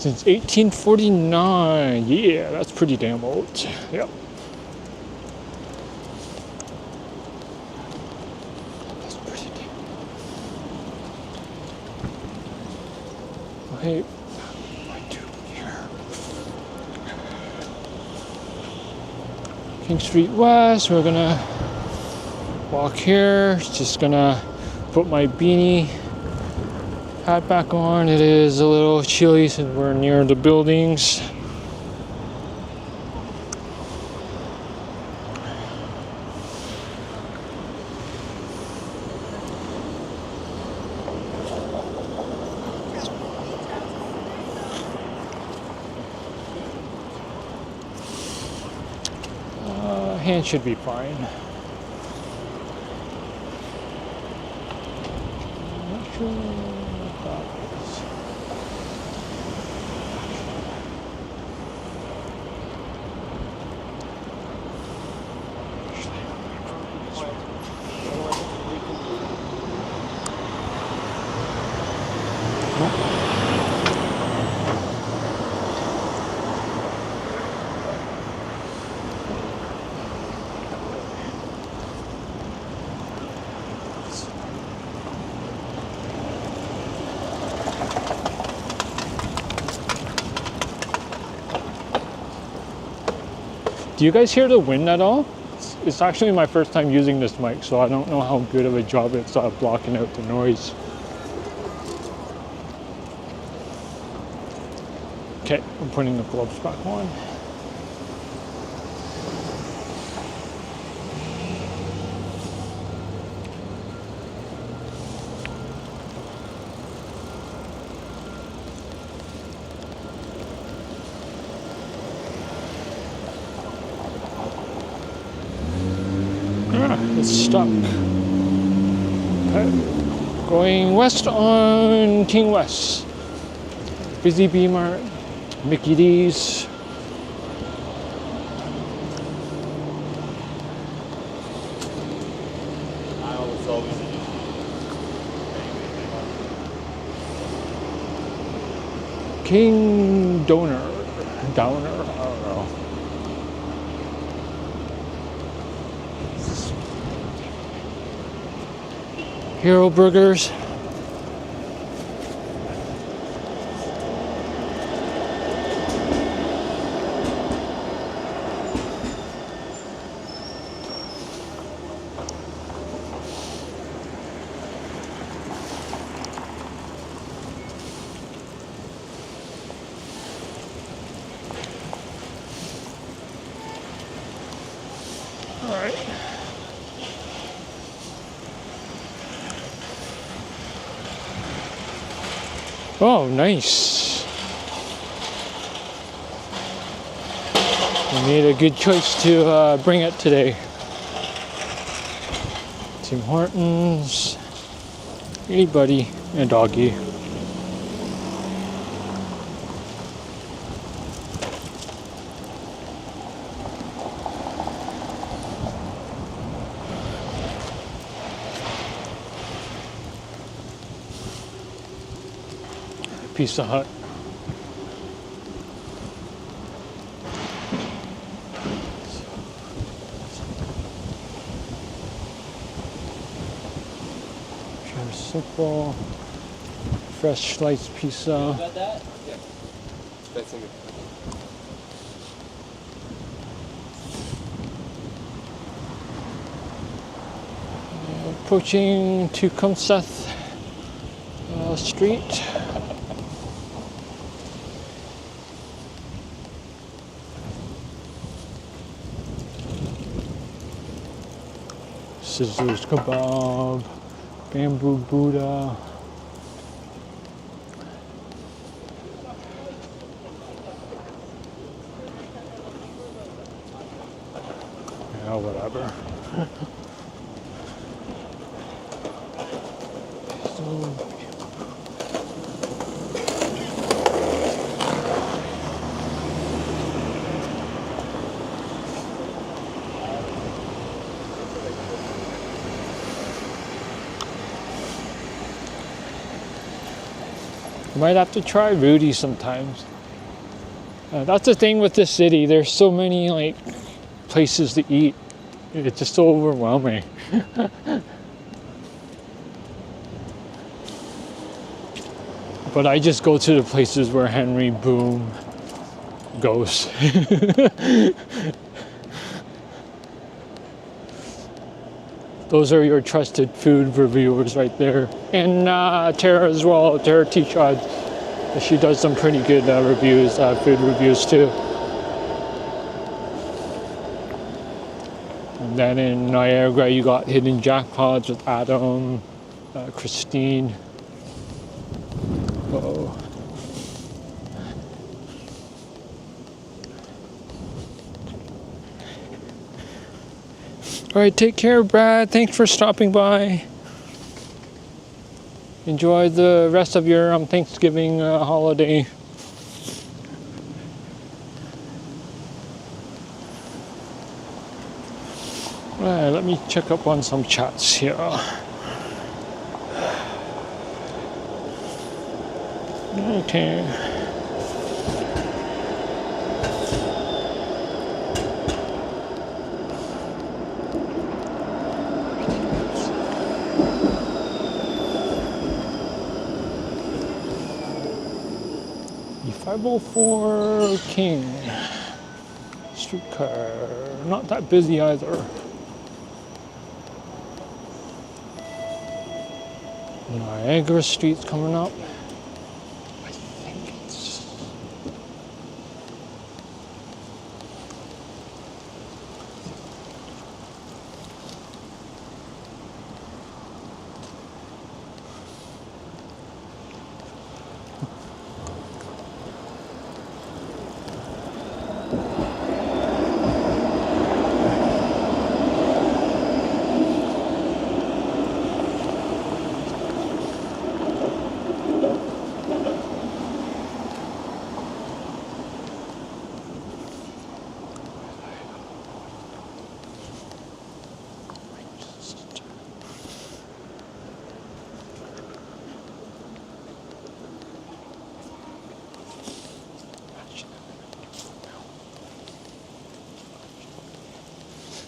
since 1849. Yeah, that's pretty damn old. Yep. That's pretty damn old. Hey, what am I doing here? King Street West. We're gonna walk here. Just gonna put my beanie hat back on. It is a little chilly since we're near the buildings. Hand should be fine. I'm not sure what that is. Do you guys hear the wind at all? It's actually my first time using this mic, so I don't know how good of a job it's blocking out the noise. Okay, I'm putting the gloves back on. It's stuck. Okay. Going west on King West. Busy Bee Mart, Mickey D's. King Downer, I don't know. Hero Burgers. All right. Oh, nice. We made a good choice to bring it today. Tim Hortons, hey buddy, and a doggy. Pizza Hut. Very simple. Fresh sliced pizza. Got that? Yeah. That's in it. Approaching Tecumseth Street. Scissors Kebab, Bamboo Buddha. Yeah, whatever. Might have to try Rudy sometimes. That's the thing with this city. There's so many like places to eat. It's just so overwhelming. But I just go to the places where Henry Boom goes. Those are your trusted food reviewers right there. And Tara as well, Tara T-Shod. She does some pretty good reviews, food reviews too. And then in Niagara, you got Hidden Jackpots with Adam, Christine. Uh-oh. All right, take care, Brad. Thanks for stopping by. Enjoy the rest of your Thanksgiving holiday. All right, let me check up on some chats here. Okay. E504 King streetcar, not that busy either. Niagara Street's coming up. I think it's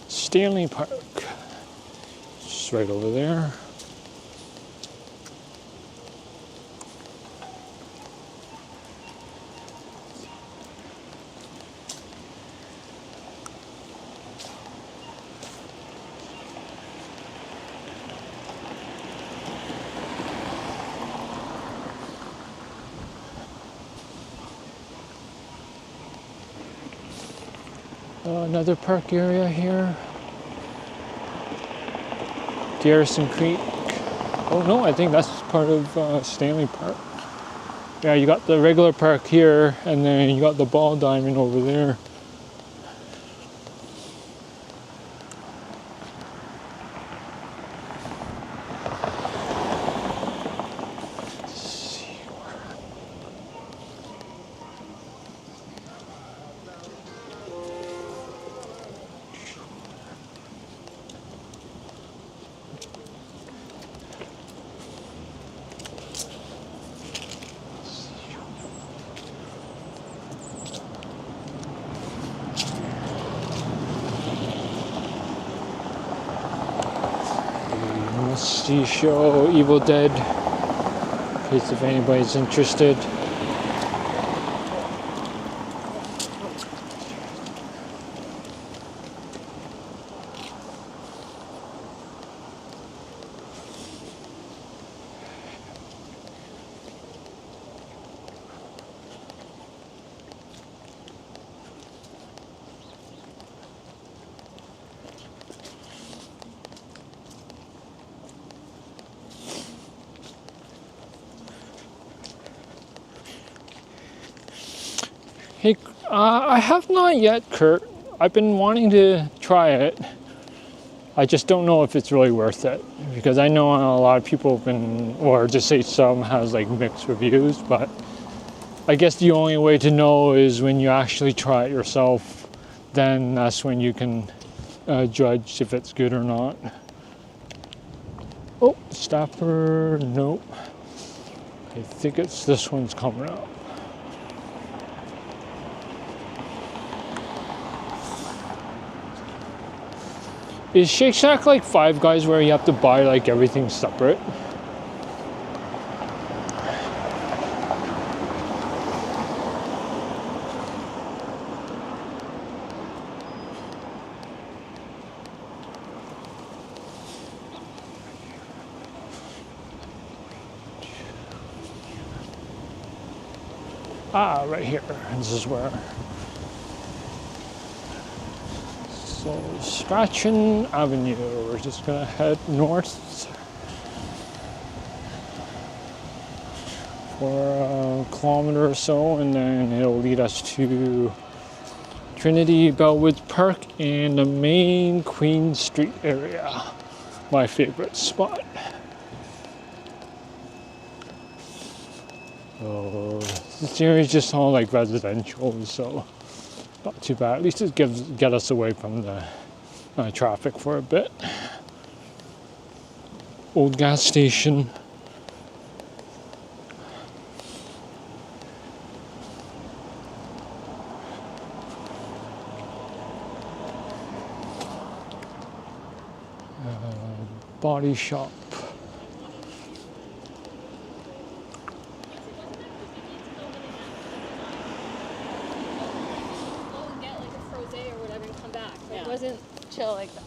Stanley Park. Just right over there. Another park area here. Garrison Creek. Oh no, I think that's part of Stanley Park. Yeah, you got the regular park here, and then you got the ball diamond over there. BBC show Evil Dead, in case if anybody's interested. Hey, I have not yet, Kurt. I've been wanting to try it. I just don't know if it's really worth it, because I know a lot of people have been, or just say some has like mixed reviews, but I guess the only way to know is when you actually try it yourself. Then that's when you can judge if it's good or not. Oh, stopper, nope. I think it's this one's coming up. Is Shake Shack like Five Guys where you have to buy like everything separate? Ah, right here. This is where. So, Strachan Avenue. We're just gonna head north for a kilometer or so, and then it'll lead us to Trinity Bellwoods Park and the main Queen Street area. My favorite spot. So, this area is just all like residential, so not too bad. At least it get us away from the traffic for a bit. Old gas station. Body shop. It wasn't chill like that.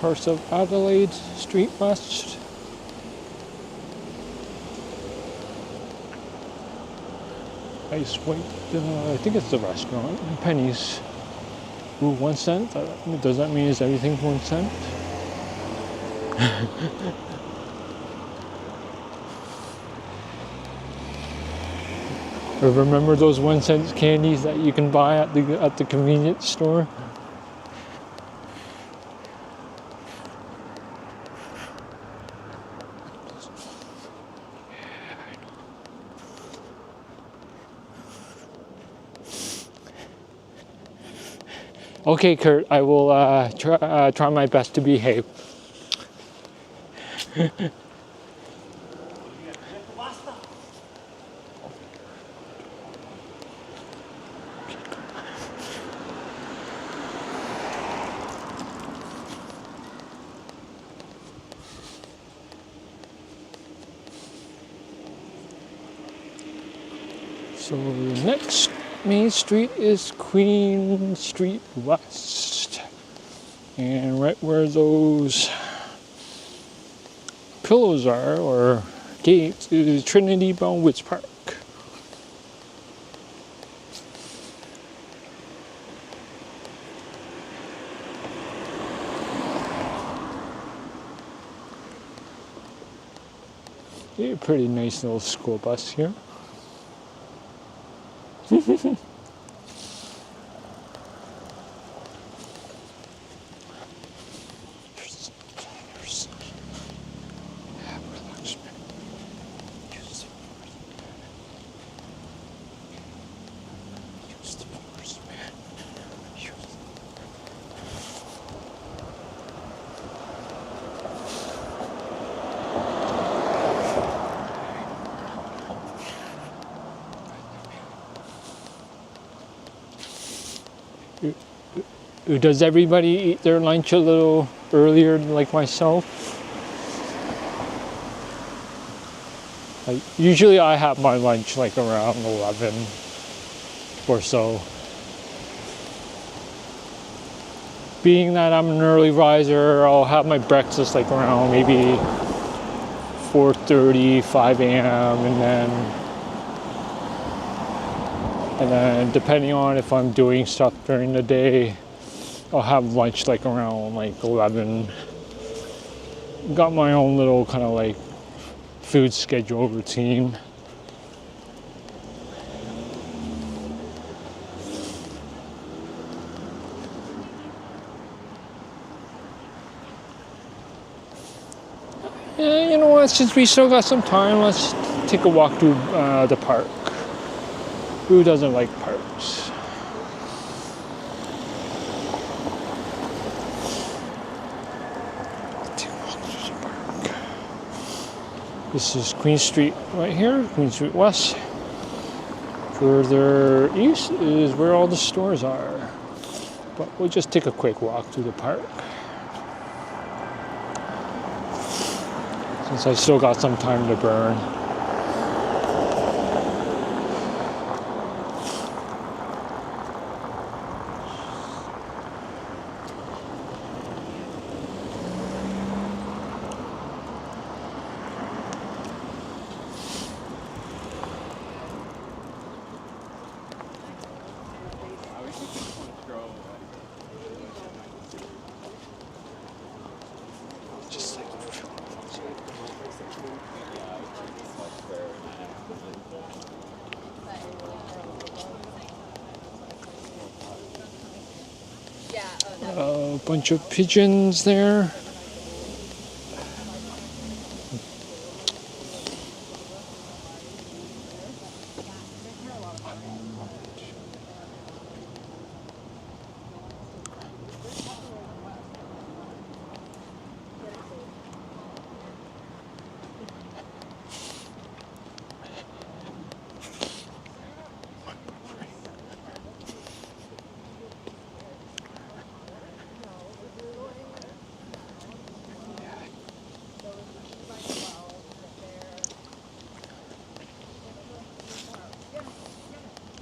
Parts of Adelaide Street West. Ice White, I think it's the restaurant. Pennies. Ooh, 1 cent? Does that mean is everything 1 cent? Or remember those 1 cent candies that you can buy at the convenience store? Okay, Kurt, I will try my best to behave. So next main street is Queen Street West, and right where those pillows are, or gates, is Trinity Bellwoods Park. Yeah, pretty nice little school bus here. Does everybody eat their lunch a little earlier like myself? Like, usually I have my lunch like around 11 or so. Being that I'm an early riser, I'll have my breakfast like around maybe 4:30, 5 a.m. and then depending on if I'm doing stuff during the day, I'll have lunch like around like 11. Got my own little kind of like food schedule routine. Yeah, you know what, since we still got some time, let's take a walk through the park. Who doesn't like parks? Take a walk through the park. This is Queen Street right here, Queen Street West. Further east is where all the stores are. But we'll just take a quick walk through the park. Since I still got some time to burn. A bunch of pigeons there.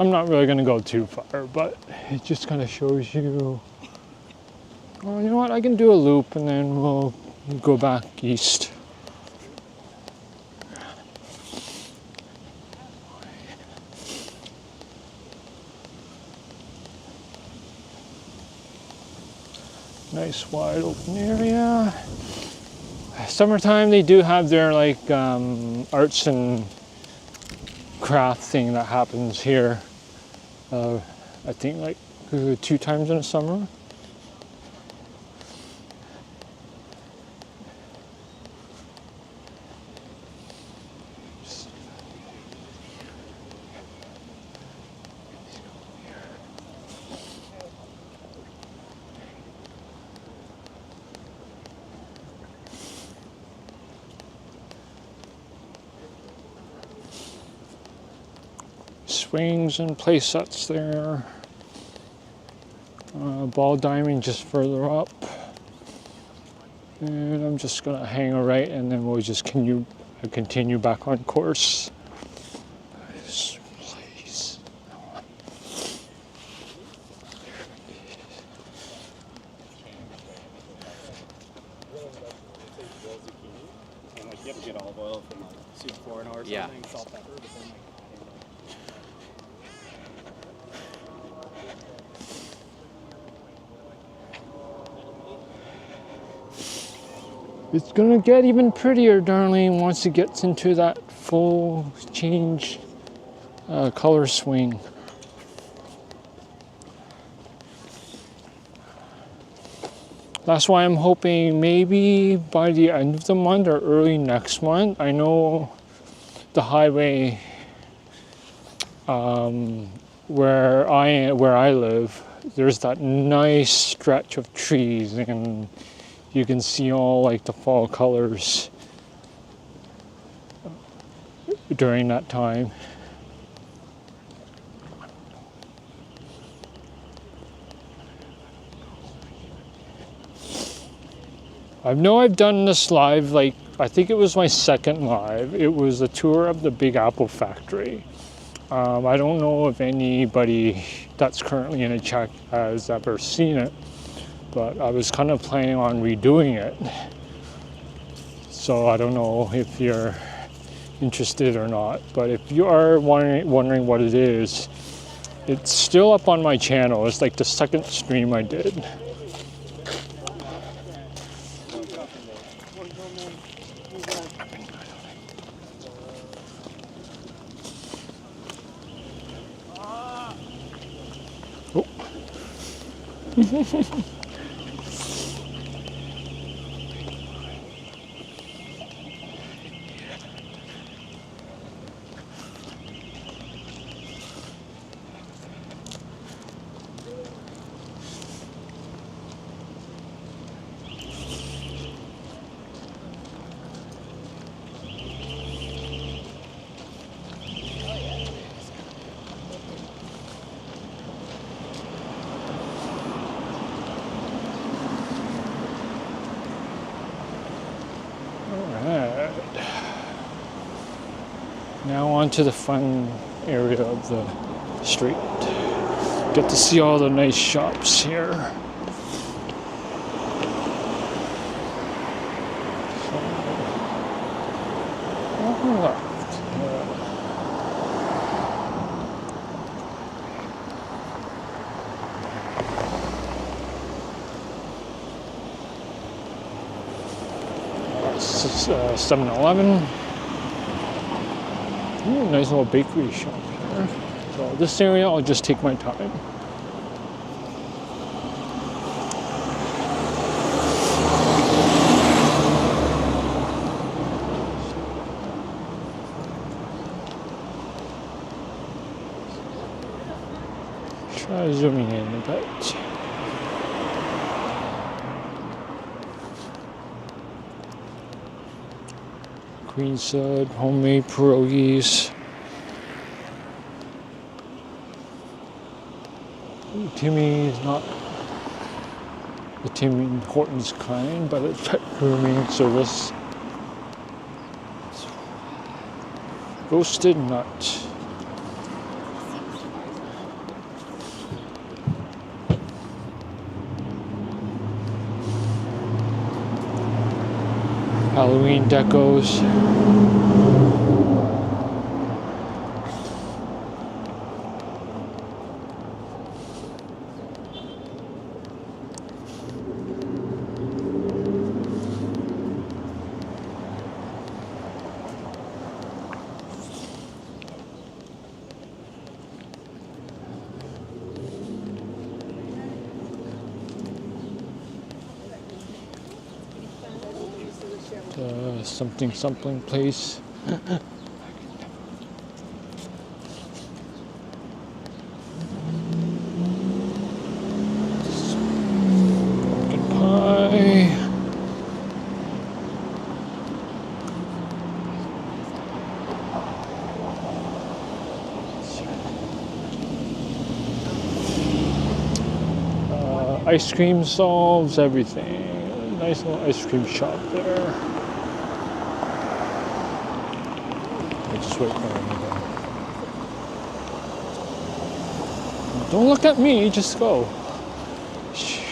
I'm not really going to go too far, but it just kind of shows you, well, you know what, I can do a loop and then we'll go back east. Nice wide open area. Summertime they do have their like arts and craft thing that happens here. I think like 2 times in the summer. Swings and play sets there. Ball diamond just further up. And I'm just gonna hang a right and then we'll just continue back on course. This place. And like you have to get olive oil from like soup for an hour or something, salt, pepper, but then like it's gonna get even prettier, darling, once it gets into that full change color swing. That's why I'm hoping maybe by the end of the month or early next month. I know the highway where I live, there's that nice stretch of trees and you can see all like the fall colors during that time. I know I've done this live, like, I think it was my second live. It was a tour of the Big Apple factory. I don't know if anybody that's currently in the chat has ever seen it, but I was kind of planning on redoing it. So I don't know if you're interested or not, but if you are wondering what it is, it's still up on my channel. It's like the second stream I did. Oh. Now on to the fun area of the street. Get to see all the nice shops here. This is 7-Eleven. Ooh, nice little bakery shop here. So this area, I'll just take my time. Try zooming in a bit. Queen salad, homemade pierogies. Timmy is not the Tim Hortons kind, but it's pet grooming service. Roasted nut. Halloween decos. Something place. Pumpkin pie. Ice cream solves everything. Nice little ice cream shop there. Just wait for him to go. Don't look at me, just go. Shh.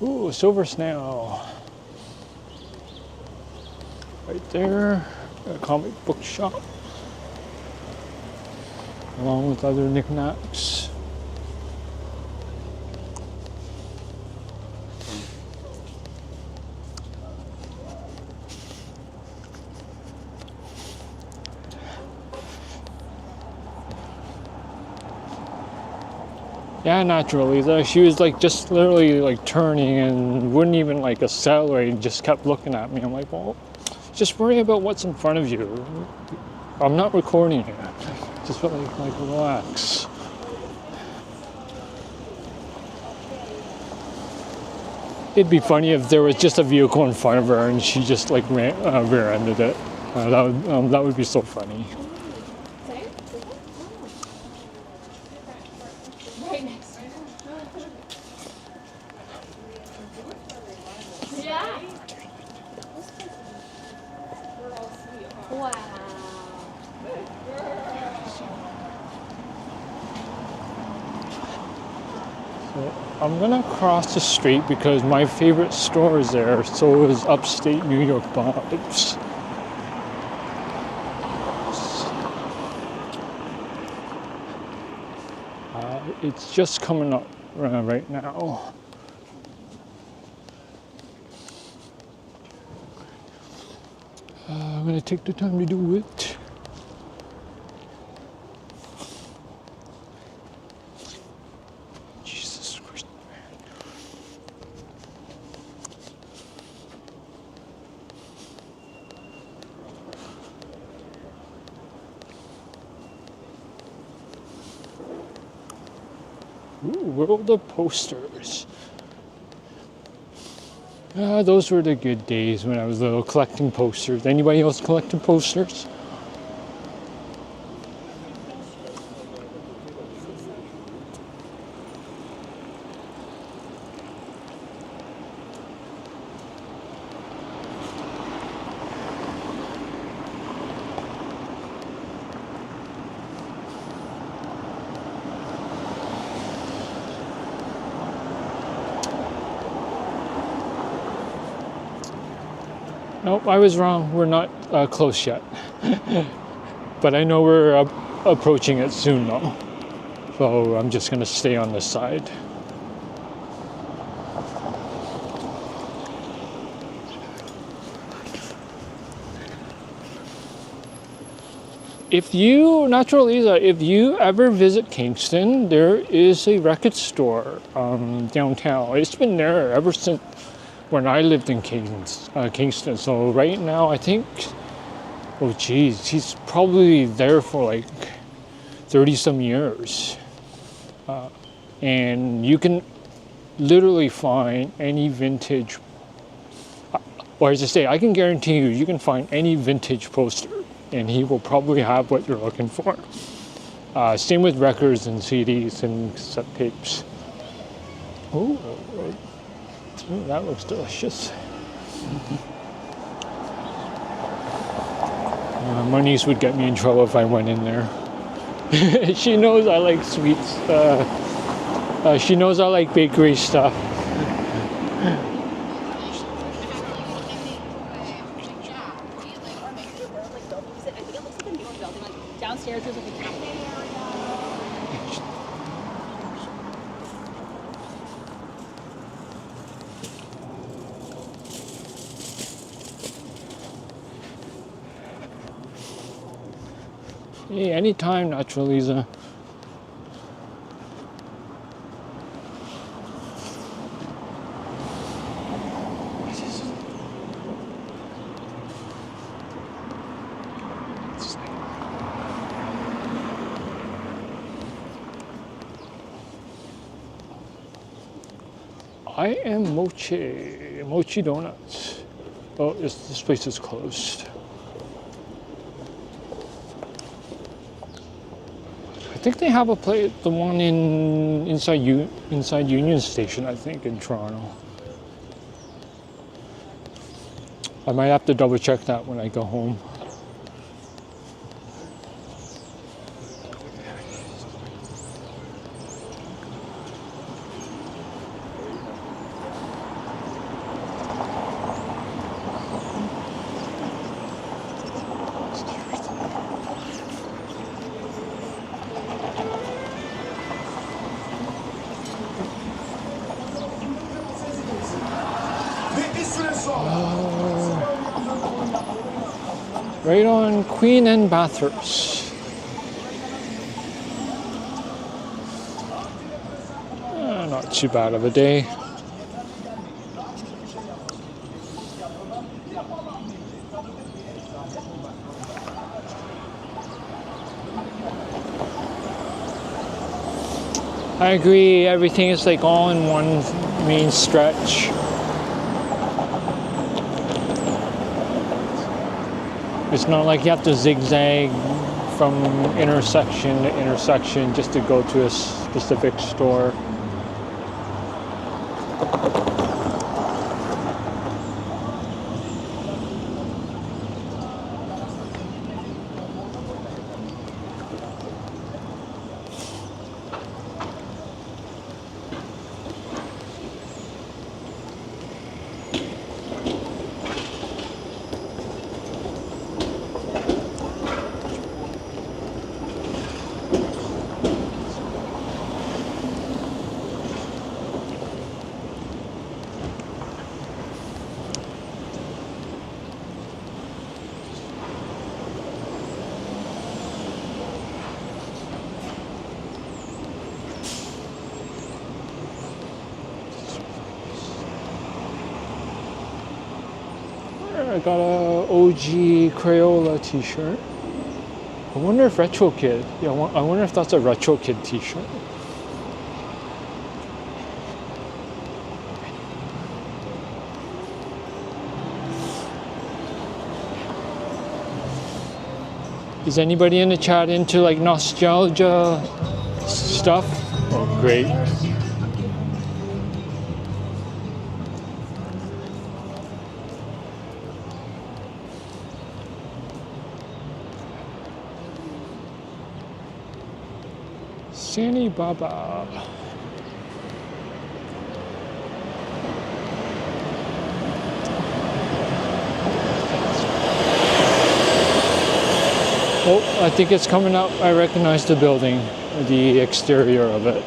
Ooh, silver snail. Right there, a comic book shop, along with other knickknacks. Yeah, naturally. She was like just literally like turning and wouldn't even like accelerate and just kept looking at me. I'm like, well, just worry about what's in front of you. I'm not recording you. Just like relax. It'd be funny if there was just a vehicle in front of her and she just like rear-ended it. That would be so funny. Right next to yeah. Wow. So I'm gonna cross the street because my favorite store is there. So is Upstate New York Bob's. It's just coming up right now. I'm gonna take the time to do it. Jesus Christ. Ooh, world of posters. Those were the good days when I was little, collecting posters. Anybody else collecting posters? Nope, I was wrong. We're not close yet. But I know we're approaching it soon though. So I'm just gonna stay on this side. If you, Naturaliza, if you ever visit Kingston, there is a record store downtown. It's been there ever since when I lived in Kingston. So right now, I think, oh geez, he's probably there for like 30 some years. And you can literally find any vintage, or as I say, I can guarantee you can find any vintage poster and he will probably have what you're looking for. Same with records and CDs and cassette tapes. Oh, that looks delicious. My niece would get me in trouble if I went in there. She knows I like sweets. She knows I like bakery stuff. Downstairs there's like a cafe area. Hey, anytime, Naturaliza. I am Mochi Donuts. Oh, this place is closed. I think they have a place, the one inside Union Station, I think, in Toronto. I might have to double check that when I go home. Right on Queen and Bathurst. Not too bad of a day. I agree, everything is like all in one main stretch. It's not like you have to zigzag from intersection to intersection just to go to a specific store. I got a OG Crayola t-shirt. I wonder if Retro Kid, yeah, I wonder if that's a Retro Kid t-shirt. Is anybody in the chat into like nostalgia stuff? Oh, great. Sandy Baba. Oh, I think it's coming up. I recognize the building, the exterior of it.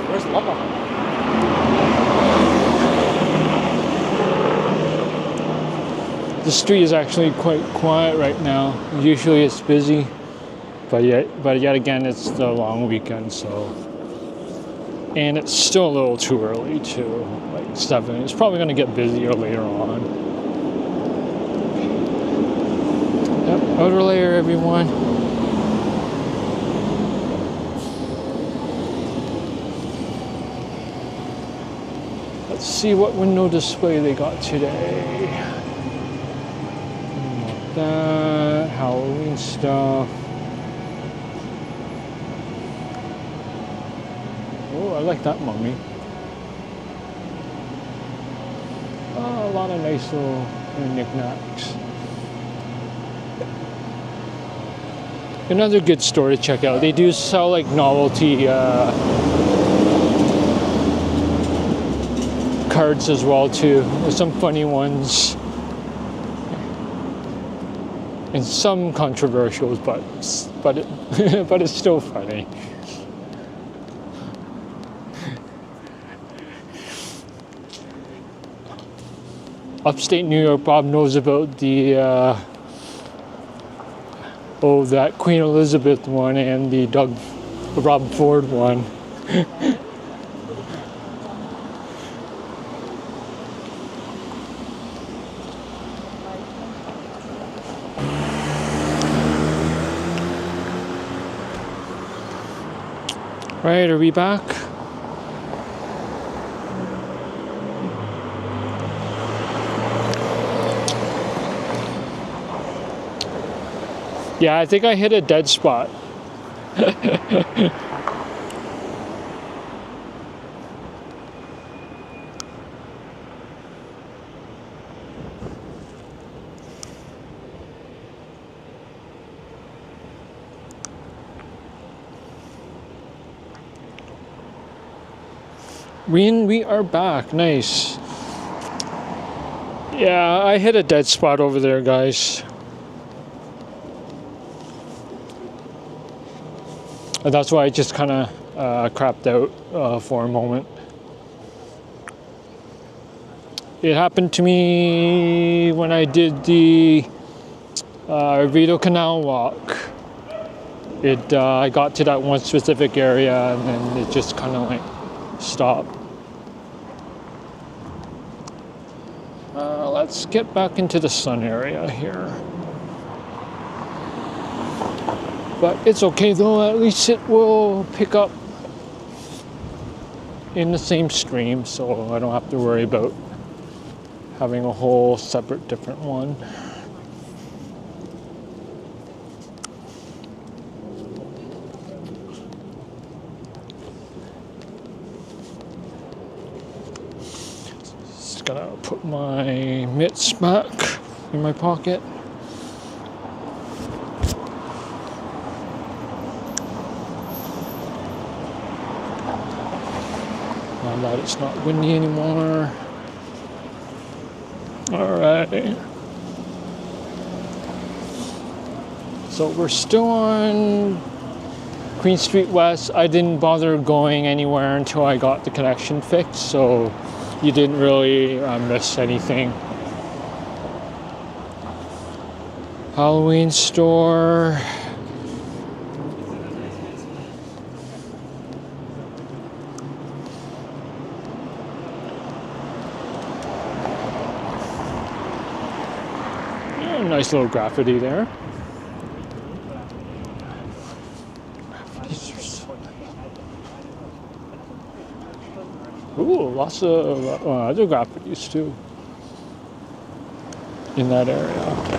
Where's Lava? The street is actually quite quiet right now. Usually it's busy, but yet again it's the long weekend, so. And it's still a little too early too, like 7. It's probably going to get busier later on. Yep, outer layer everyone. Let's see what window display they got today. That Halloween stuff. Oh, I like that mummy. Oh, a lot of nice little knickknacks. Another good store to check out. They do sell like novelty cards as well too. There's some funny ones. And some controversials, but it's still funny. Upstate New York, Bob knows about the that Queen Elizabeth one and the Rob Ford one. Right, are we back? Yeah, I think I hit a dead spot. We are back. Nice. Yeah, I hit a dead spot over there, guys. And that's why I just kind of crapped out for a moment. It happened to me when I did the Rideau Canal walk. I got to that one specific area and then it just kind of like stopped. Let's get back into the sun area here. But it's okay though, at least it will pick up in the same stream, so I don't have to worry about having a whole separate different one. Just gonna put my mitts back in my pocket. Now that it's not windy anymore. Alright. So we're still on Queen Street West. I didn't bother going anywhere until I got the connection fixed, so you didn't really miss anything. Halloween store. Nice little graffiti there. Ooh, lots of other graffitis too in that area.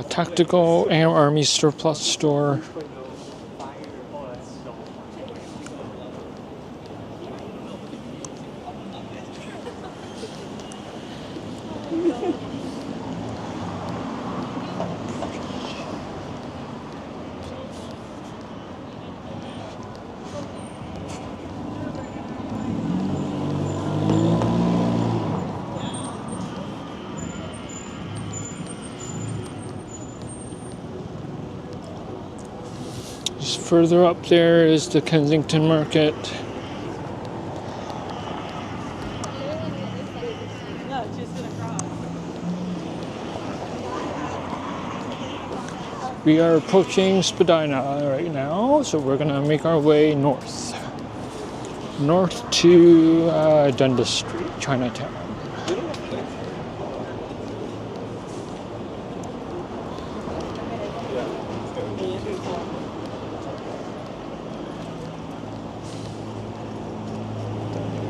Tactical and Army surplus store. Just further up there is the Kensington Market. We are approaching Spadina right now, so we're gonna make our way north. North to Dundas Street, Chinatown.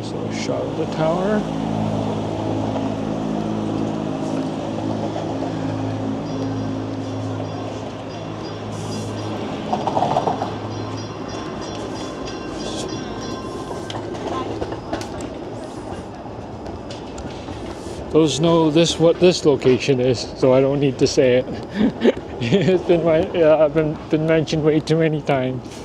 So a shot of the tower. Those know what this location is, so I don't need to say it. It's been mentioned way too many times.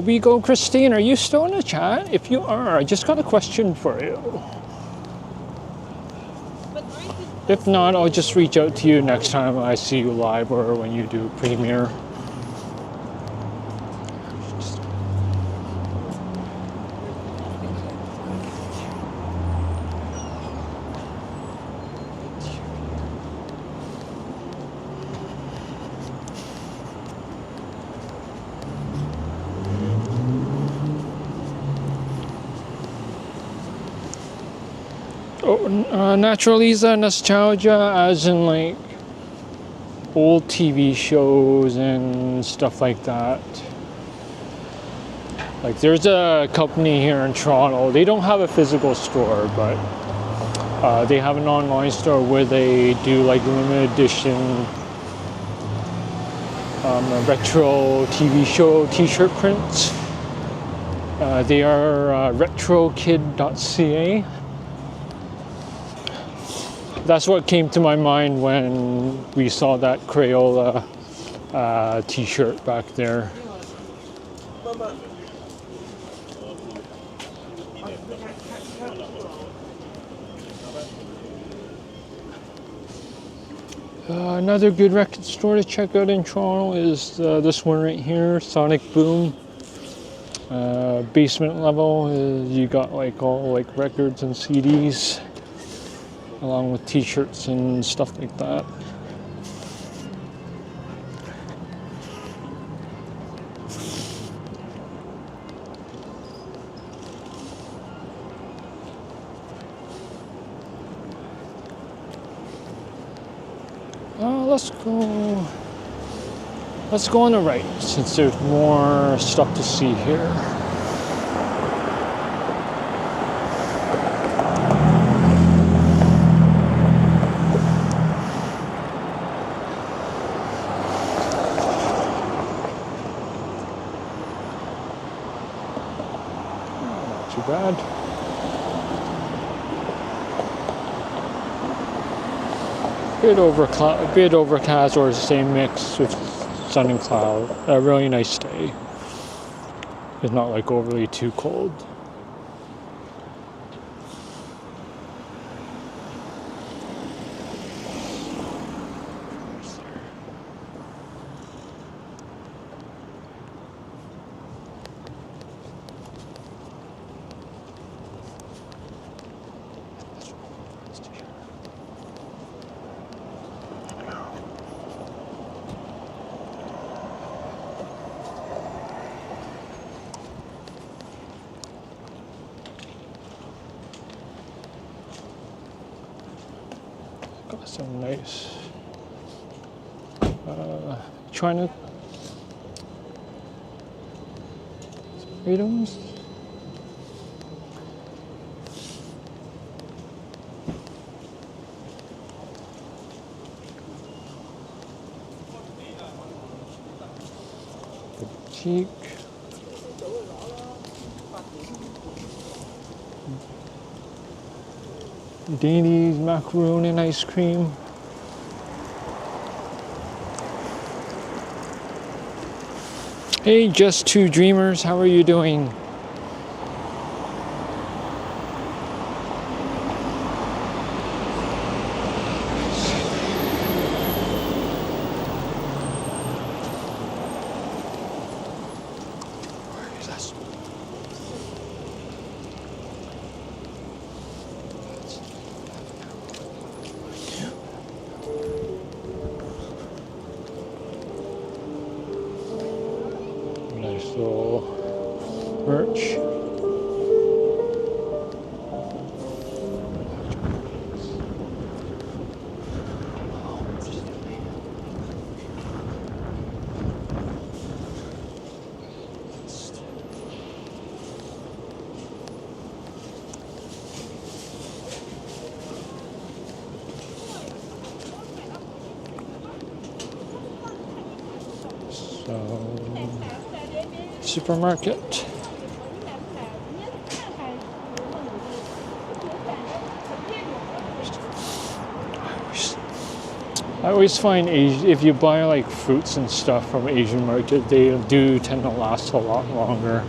We go, Christine, are you still in the chat? If you are, I just got a question for you. If not, I'll just reach out to you next time I see you live or when you do premiere. Naturaliza nostalgia, as in like old TV shows and stuff like that. Like there's a company here in Toronto. They don't have a physical store, but they have an online store where they do like limited edition retro TV show T-shirt prints. They are retrokid.ca. That's what came to my mind when we saw that Crayola T-shirt back there. Another good record store to check out in Toronto is this one right here, Sonic Boom. Basement level, you got like all like records and CDs, along with T-shirts and stuff like that. Let's go on the right, since there's more stuff to see here. Not too bad. Bit overcast, or the same mix with sun and cloud. A really nice day. It's not like overly too cold. Got some nice China items. Boutique. Danny's macaroon and ice cream. Hey, Just Two Dreamers, how are you doing? Nice little merch. Supermarket. I always find if you buy like fruits and stuff from Asian market, they do tend to last a lot longer.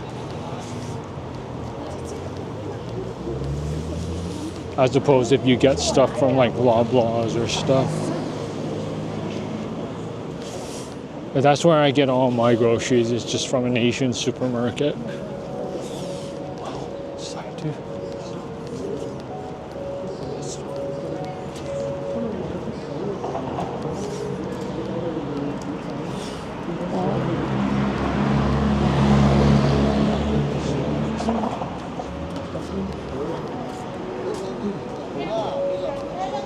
As opposed if you get stuff from like Loblaws or stuff. But that's where I get all my groceries, is just from an Asian supermarket. Side too.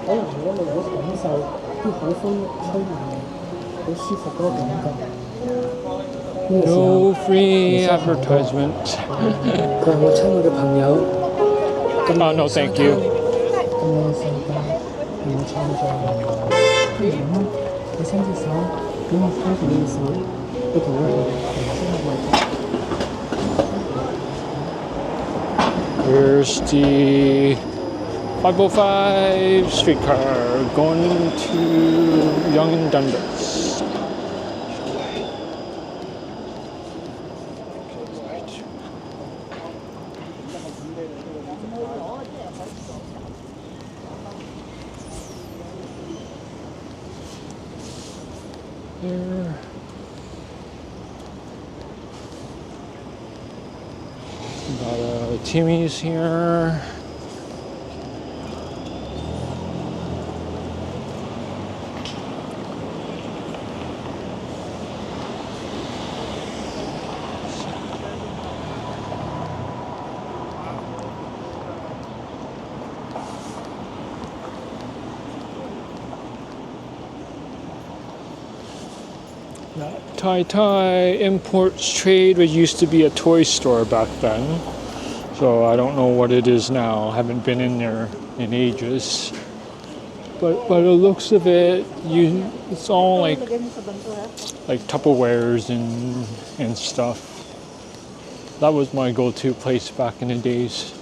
可能我哋會感受啲海風吹埋嚟，好舒服嗰個感覺。呢個時候 No free advertisement. 佢係我親愛嘅朋友。Oh, no, thank you. 咁靚嘅世界係我創造嘅。不如啦，你伸隻手，俾我拖住你嘅手，你同我去人生嘅位置。 Here's the 505 streetcar going to Yonge-Dundas. There. Got Timmy's here. Thai Imports Trade, which used to be a toy store back then. So I don't know what it is now. I haven't been in there in ages. But by the looks of it, it's all like Tupperwares and stuff. That was my go-to place back in the days.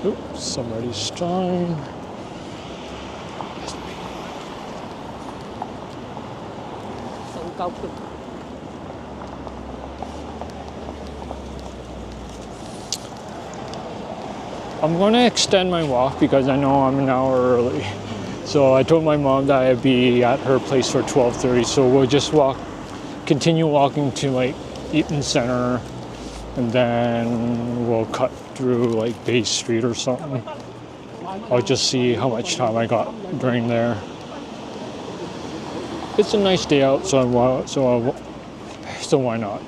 Oops, somebody's trying. I'm going to extend my walk because I know I'm an hour early. So I told my mom that I'd be at her place for 12:30. So we'll just continue walking to like Eaton Center, and then we'll cut through like Bay Street or something. I'll just see how much time I got during there. It's a nice day out, so why not?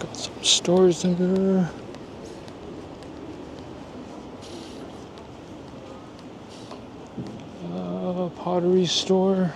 Got some stores there. Pottery store.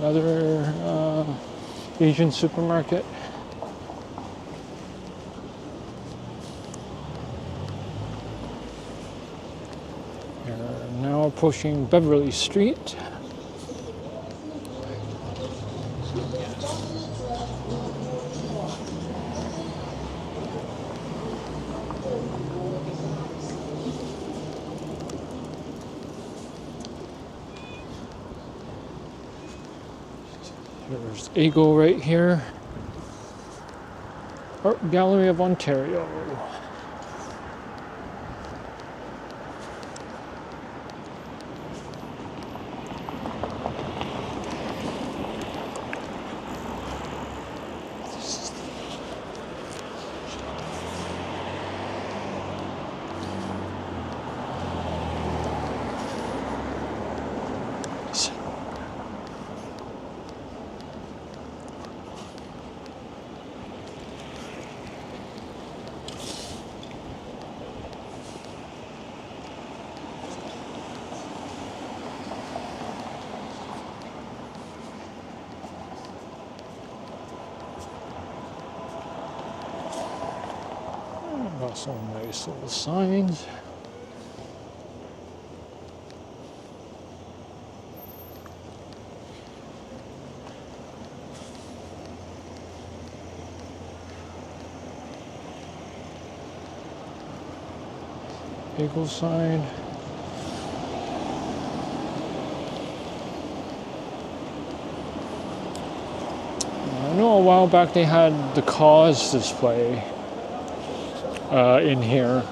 Another Asian supermarket. We're now approaching Beverly Street. There's Eagle right here. Art Gallery of Ontario. Got some nice little signs. Bagel sign. I know a while back they had the cause display in here.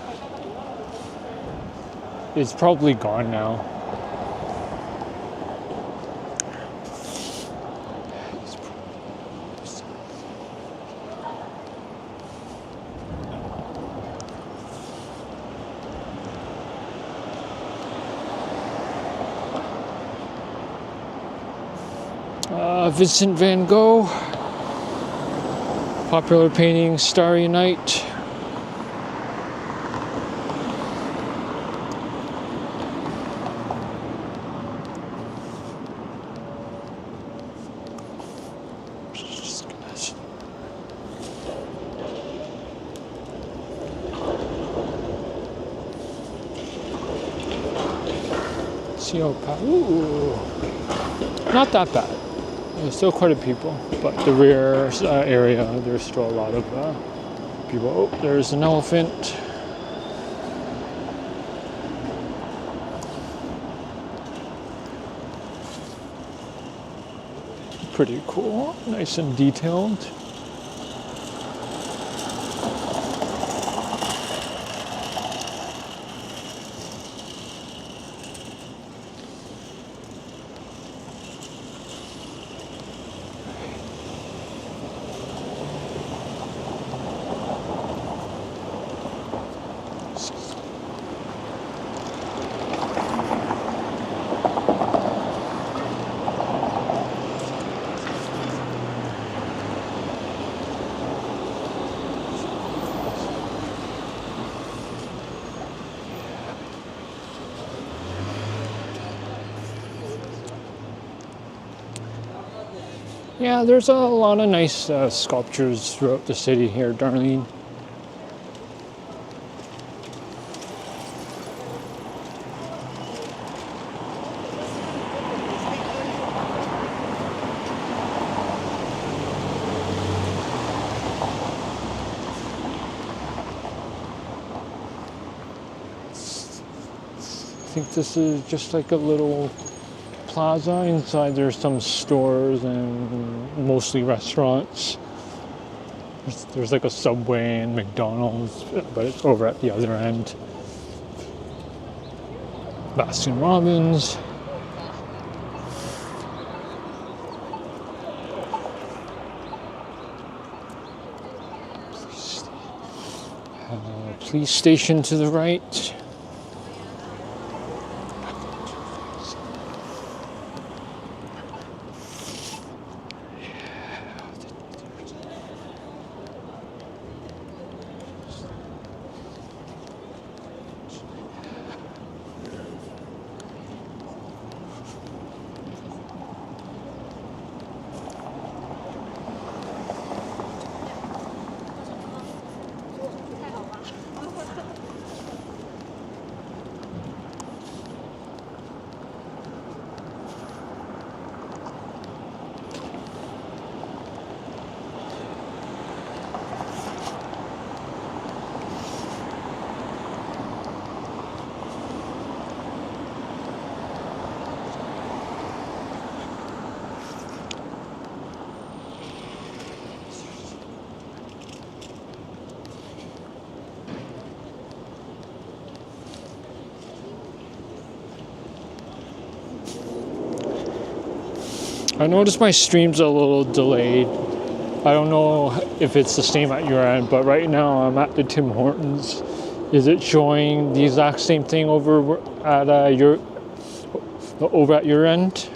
It's probably gone now. Vincent van Gogh, popular painting, Starry Night. Ooh, not that bad. There's still quite a people, but the rear area, there's still a lot of people. Oh, there's an elephant. Pretty cool, nice and detailed. Yeah, there's a lot of nice sculptures throughout the city here, Darlene. I think this is just like a little plaza. Inside there's some stores and mostly restaurants. There's like a Subway and McDonald's, but it's over at the other end. Baskin Robbins. Police station to the right. I noticed my stream's a little delayed. I don't know if it's the same at your end, but right now I'm at the Tim Hortons. Is it showing the exact same thing over at your end?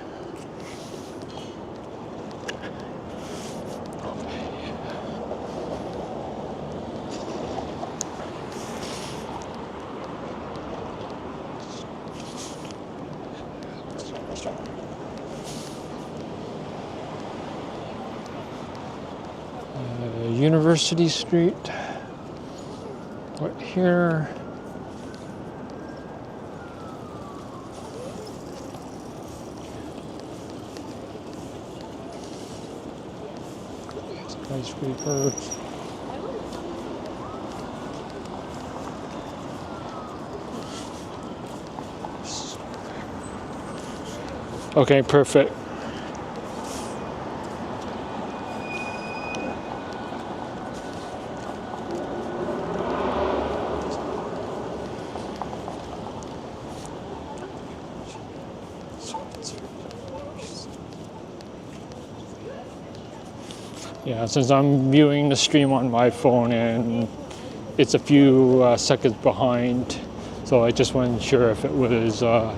University Street. Right here. Skyscrapers. Okay, perfect. Yeah, since I'm viewing the stream on my phone and it's a few seconds behind, so I just wasn't sure if it was a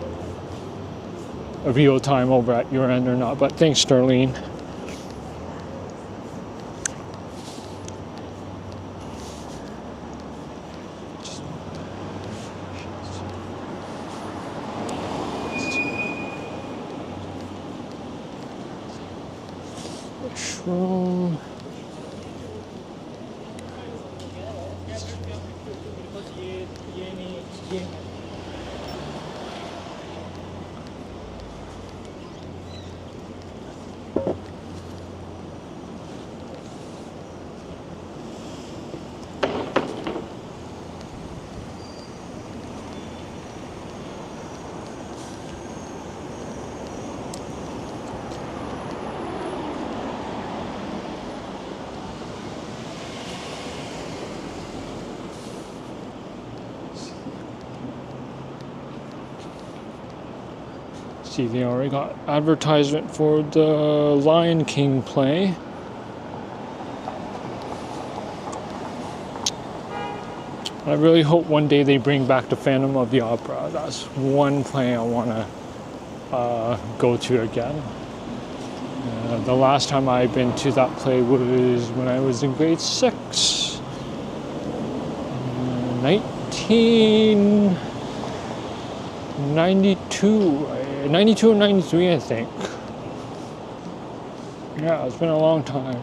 real time over at your end or not. But thanks, Sterling. Room. See, they already got advertisement for the Lion King play. I really hope one day they bring back the Phantom of the Opera. That's one play I want to go to again. The last time I've been to that play was when I was in grade 6. 92 or 93, I think. Yeah, it's been a long time.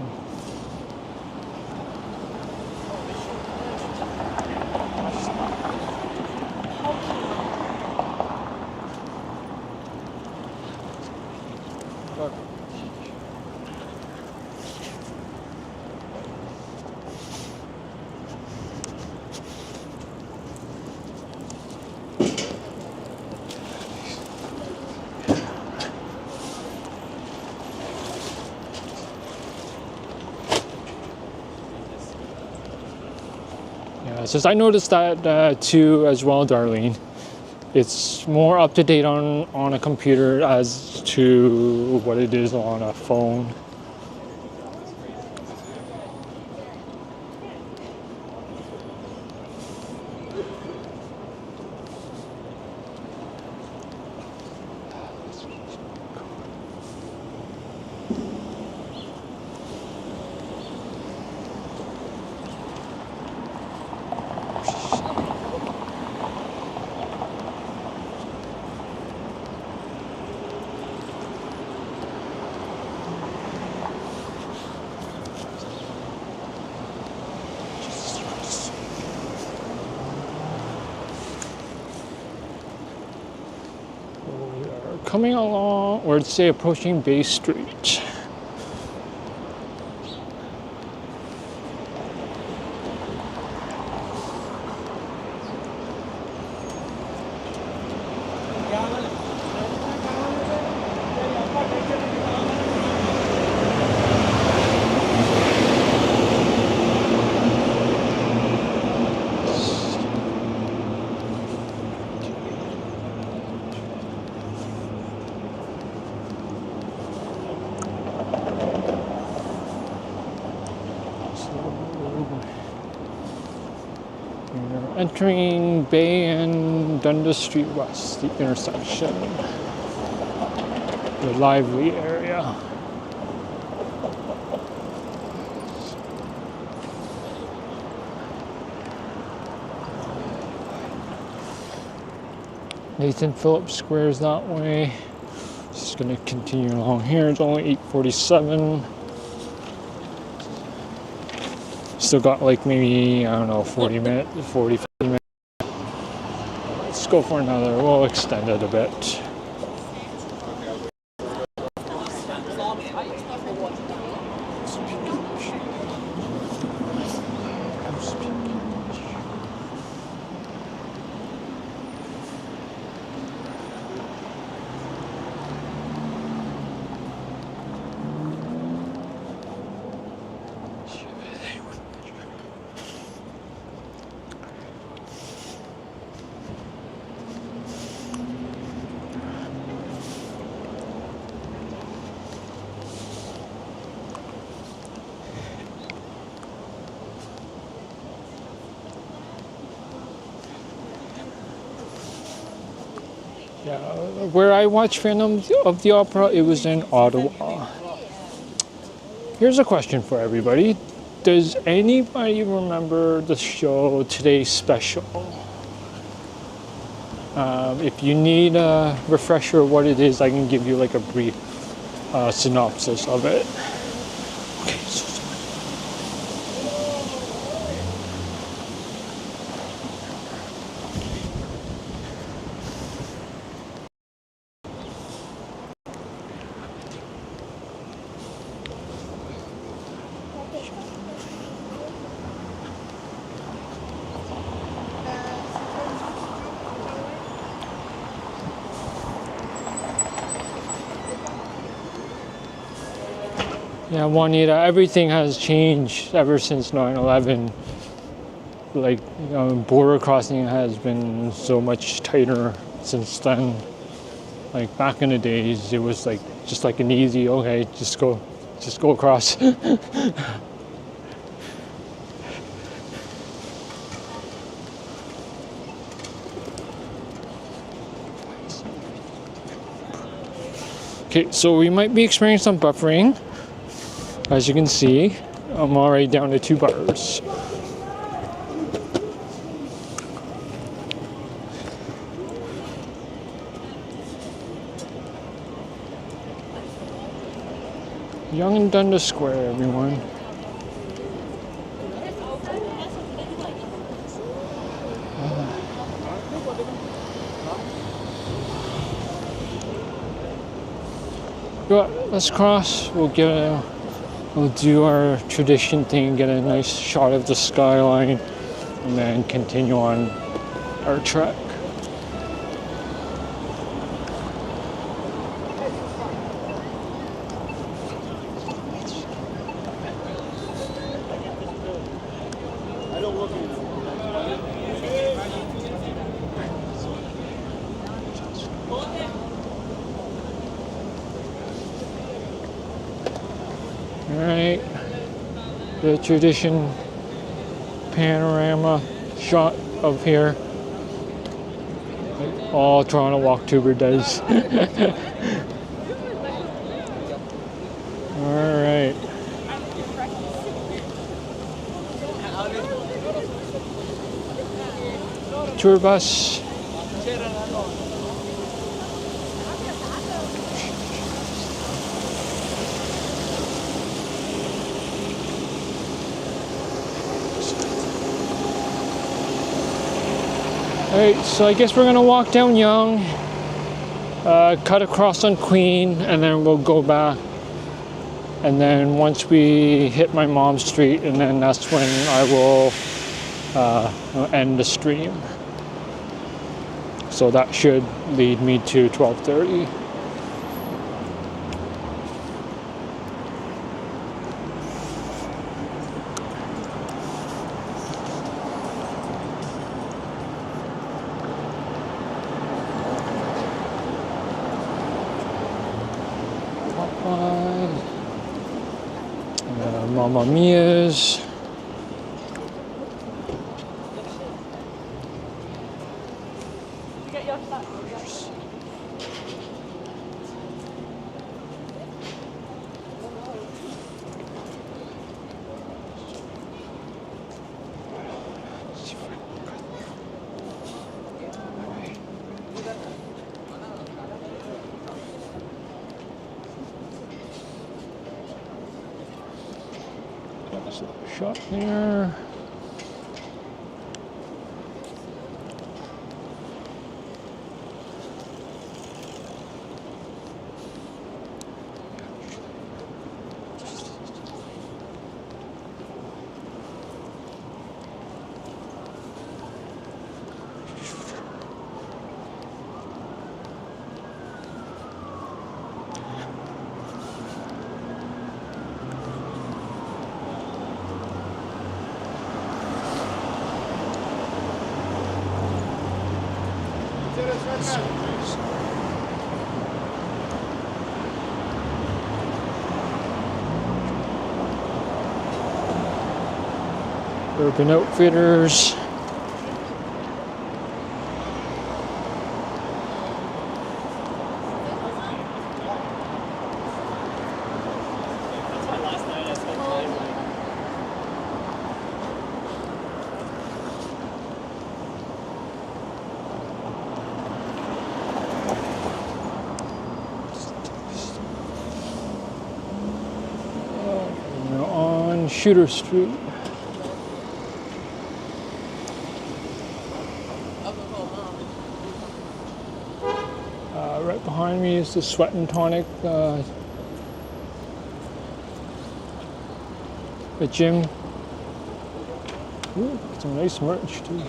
Since I noticed that too as well, Darlene. It's more up to date on a computer as to what it is on a phone. Coming along, or let's say approaching Bay Street. Entering Bay and Dundas Street West, the intersection, the lively area. Nathan Phillips Square is that way. Just gonna continue along here. It's only 8:47. Still got like maybe, I don't know, 40 minutes, 40, 50 minutes. Let's go for another. We'll extend it a bit. Yeah, where I watched Phantom of the Opera, it was in Ottawa. Here's a question for everybody. Does anybody remember the show Today's Special? If you need a refresher of what it is, I can give you like a brief synopsis of it. Okay, so yeah, Juanita, everything has changed ever since 9/11. Like, border crossing has been so much tighter since then. Like back in the days, it was like just like an easy, okay, just go across. Okay, so we might be experiencing some buffering. As you can see, I'm already down to 2 bars. Yonge-Dundas Square, everyone. Let's cross. We'll do our tradition thing, get a nice shot of the skyline, and then continue on our trek. Alright, the tradition panorama shot of here. Like all Toronto Walktuber does. Alright. Tour bus. Alright, so I guess we're gonna walk down Yonge, cut across on Queen, and then we'll go back. And then once we hit my mom's street, and then that's when I will end the stream. So that should lead me to 12:30. Mamma Mia's. shot there. Urban Outfitters. That's why last night I spent time like We're on Shooter Street. Right behind me is the Sweat and Tonic, the gym. Ooh, some nice merch too.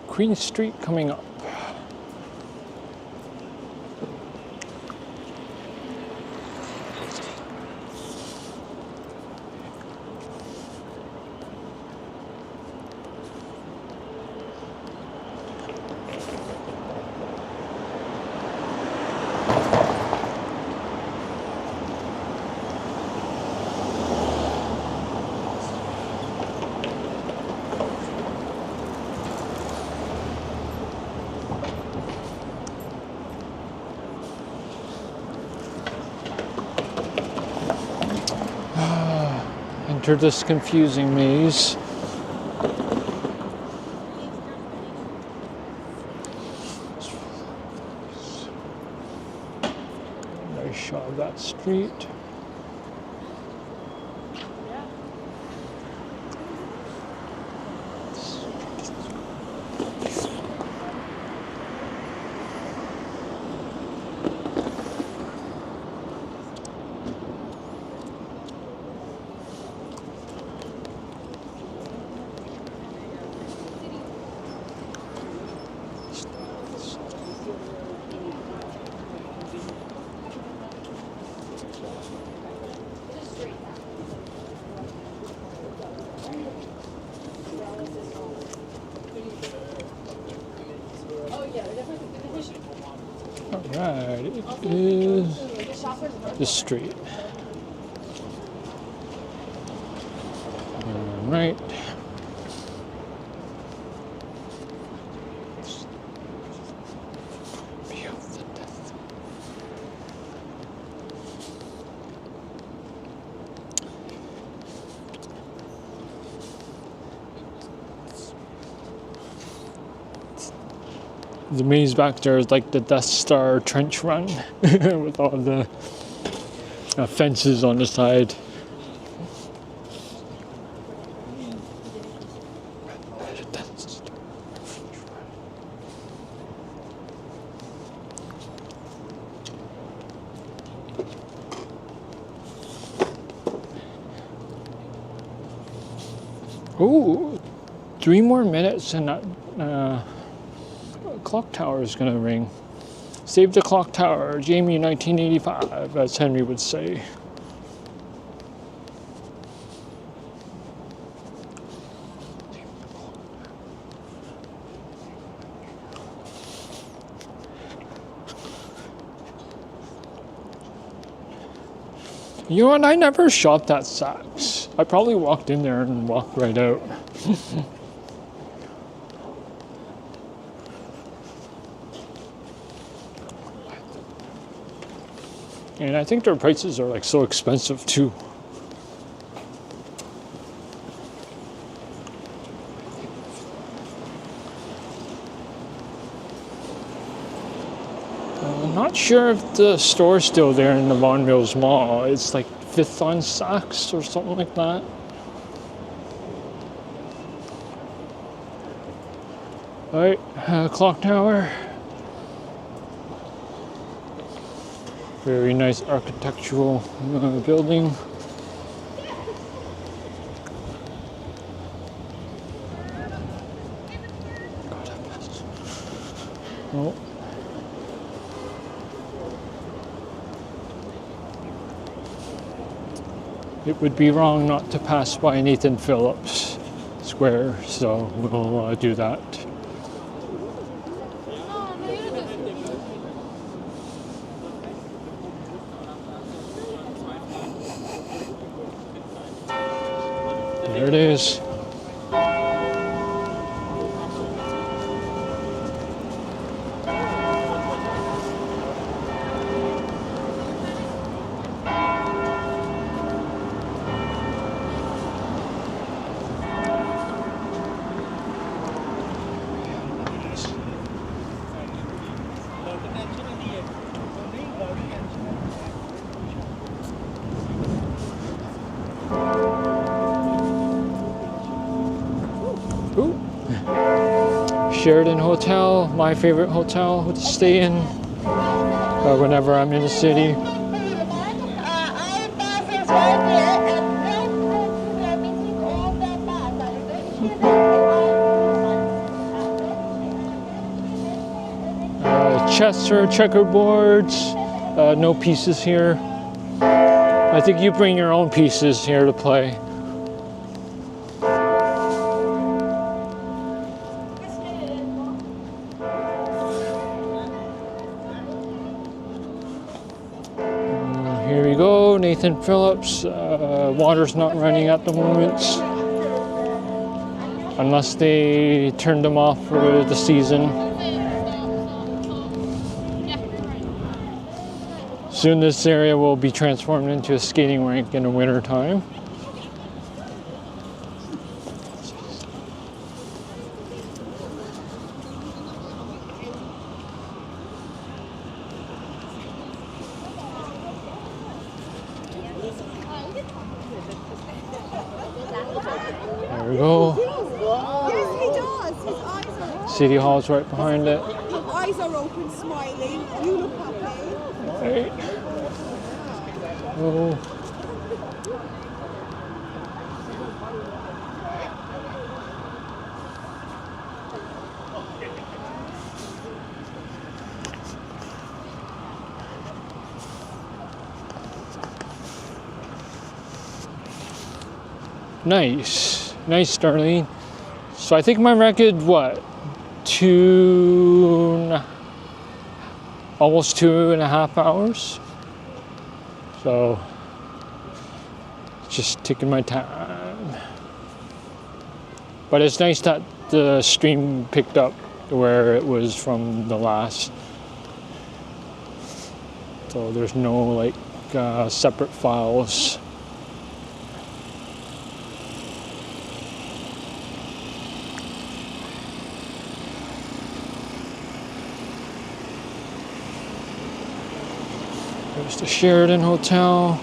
Queen Street coming up. Enter this confusing maze. Nice shot of that street. Alright, it is the street. Alright. The maze back there is like the Death Star trench run with all the fences on the side. Ooh, 3 more minutes and that clock tower is gonna ring. Save the clock tower, Jamie 1985, as Henry would say. You know what, I never shopped at Saks. I probably walked in there and walked right out. And I think their prices are like so expensive too. I'm not sure if the store's still there in the Vaughan Mills Mall. It's like 5th on Saks or something like that. Alright, clock tower. Very nice architectural building. Oh. It would be wrong not to pass by Nathan Phillips Square, so we'll do that. There it is. Ooh. Sheraton Hotel, my favorite hotel to stay in whenever I'm in the city. Chess or checkerboards, no pieces here. I think you bring your own pieces here to play. Here we go, Nathan Phillips. Water's not running at the moment, unless they turned them off for the season. Soon this area will be transformed into a skating rink in the winter time. There we go. Yes, he does. His eyes are open. City Hall's right behind it. His eyes are open, smiling. You look happy. Right. Oh. Nice. Nice, Darlene. So I think my record, what? Almost 2.5 hours. So just taking my time. But it's nice that the stream picked up where it was from the last. So there's no like separate files. There's the Sheraton Hotel.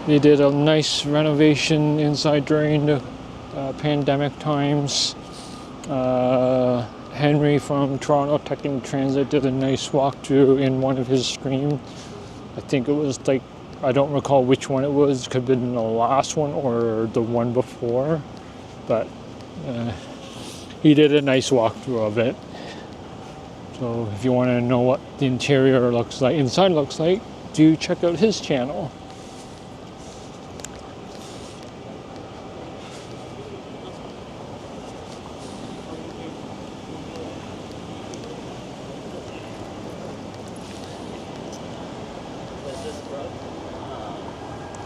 They did a nice renovation inside during the pandemic times. Henry from Toronto Tech and Transit did a nice walkthrough in one of his streams. I think it was like, I don't recall which one it was. Could have been the last one or the one before. But he did a nice walkthrough of it. So if you want to know what the interior looks like, inside looks like, do check out his channel.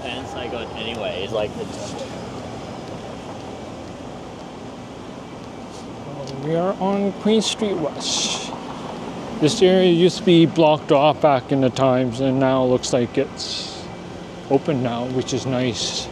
Pants I got anyway, like We are on Queen Street West. This area used to be blocked off back in the times, and now it looks like it's open now, which is nice.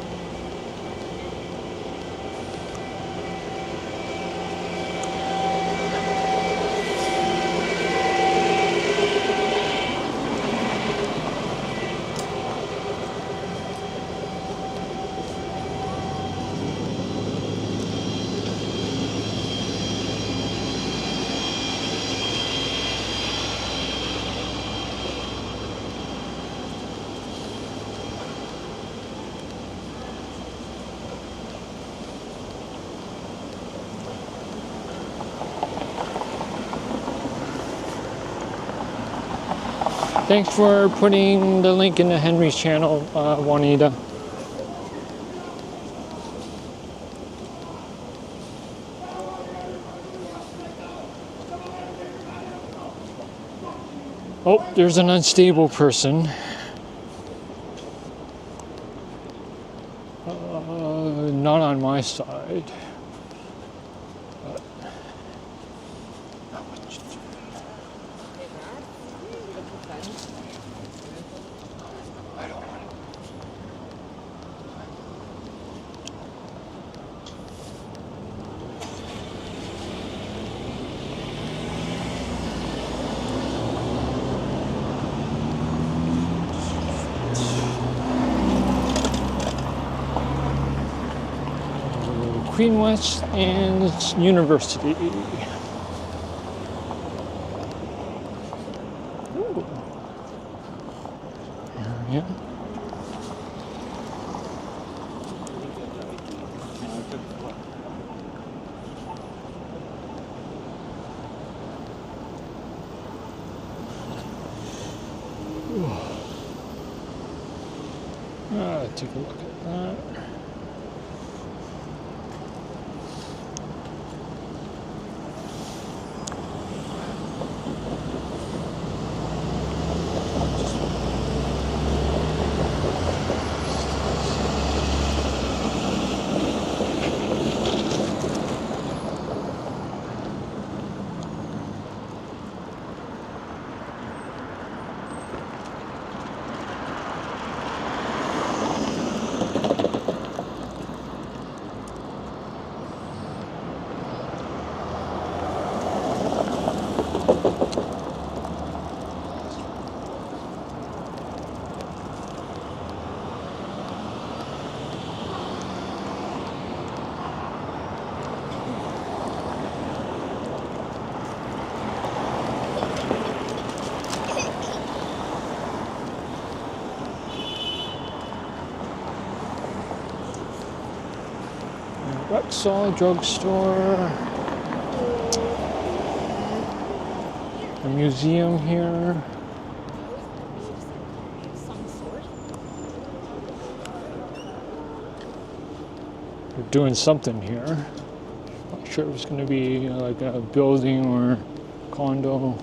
Thanks for putting the link in the Henry's channel, Juanita. Oh, there's an unstable person. Not on my side. Queen West and University. Ooh. Yeah. Take a look at that. Rexall drugstore, a museum here. They're doing something here. Not sure if it's going to be like a building or condo.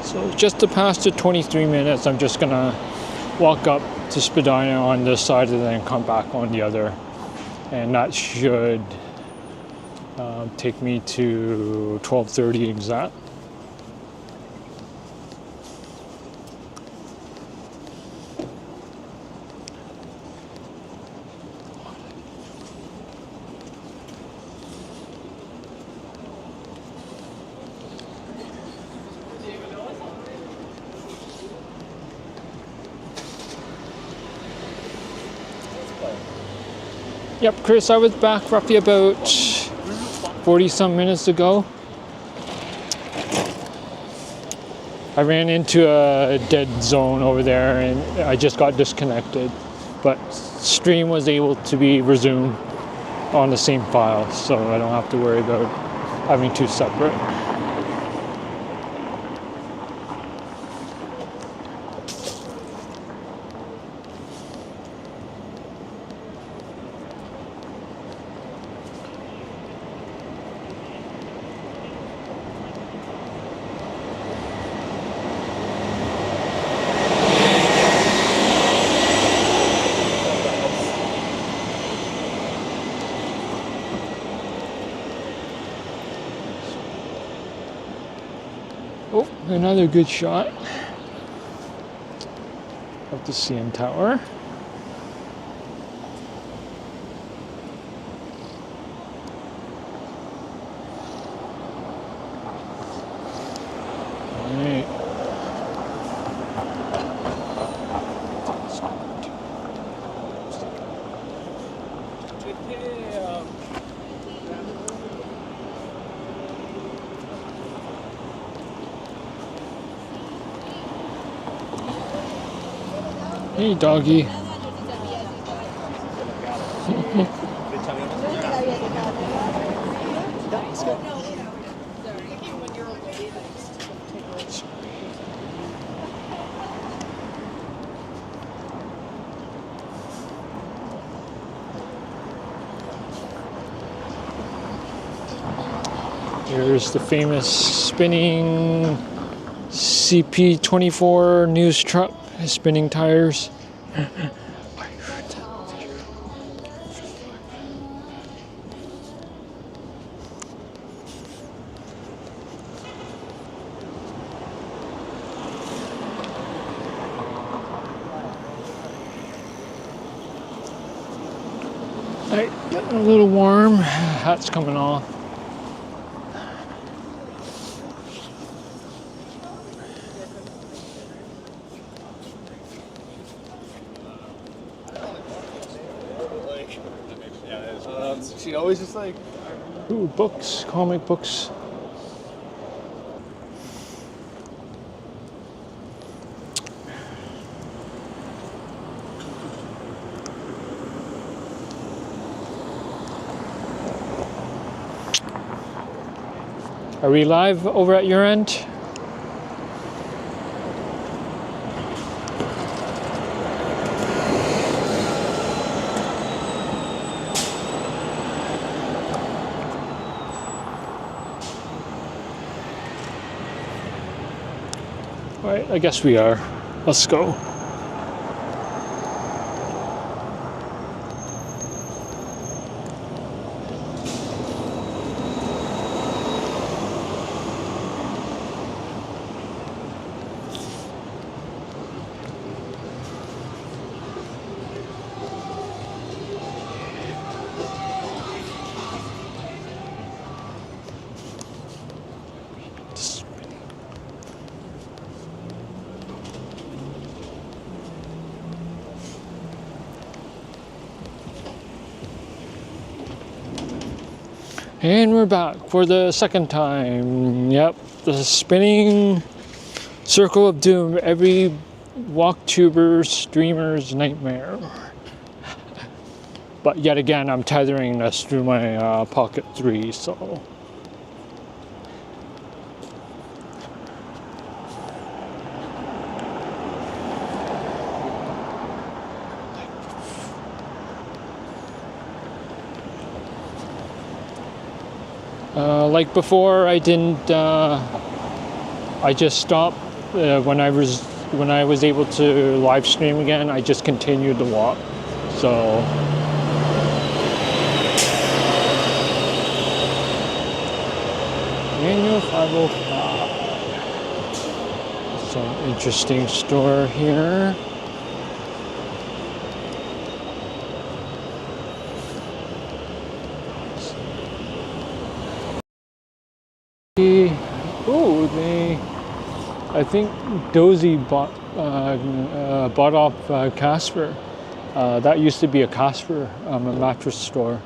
So just to pass the 23 minutes, I'm just gonna walk up to Spadina on this side and then come back on the other. and that should take me to 12:30 exact. Yep, Chris, I was back roughly about 40 some minutes ago. I ran into a dead zone over there and I just got disconnected. But stream was able to be resumed on the same file, so I don't have to worry about having two separate. Oh, another good shot of the CN Tower. All right. Hey, doggy. Here's the famous spinning CP24 news truck, spinning tires. Alright, getting a little warm. Hat's coming off. She always just like. Ooh, books, comic books. Are we live over at your end? All right, I guess we are. Let's go. And we're back for the second time. Yep, the spinning circle of doom. Every walktuber streamer's nightmare. But yet again, I'm tethering this through my Pocket 3, so. Like before, I didn't. I just stopped when I was able to live stream again. I just continued to walk. So Harbourfront. Some interesting store here. Oh, I think Dozy bought off Casper. That used to be a Casper, a mattress store.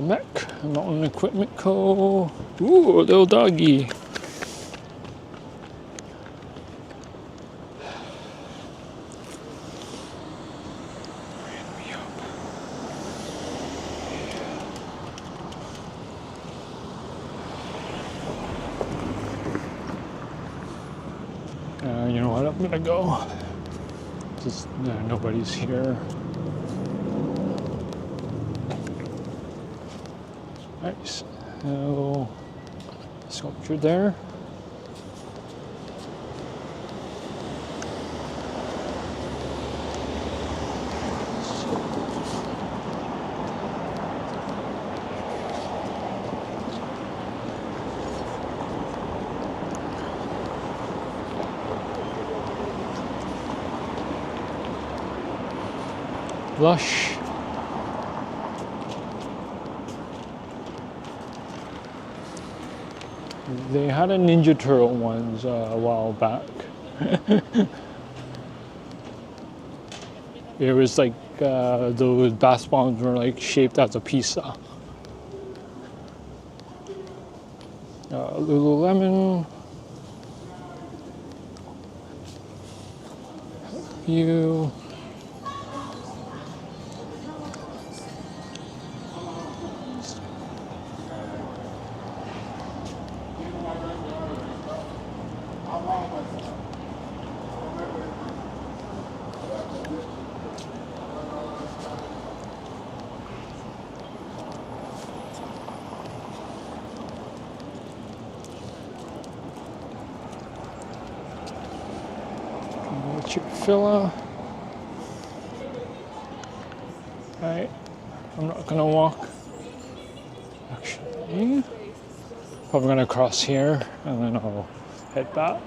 Mech, Mountain Equipment Co. Ooh, a little doggy. You know what? I'm gonna go. Just nobody's here. Nice. So, sculpture there. Lush. They had a Ninja Turtle ones a while back. It was like those bath bombs were like shaped as a pizza. Lululemon. You. Chick-fil-A. Alright, I'm not gonna walk. Actually, probably gonna cross here and then I'll head back.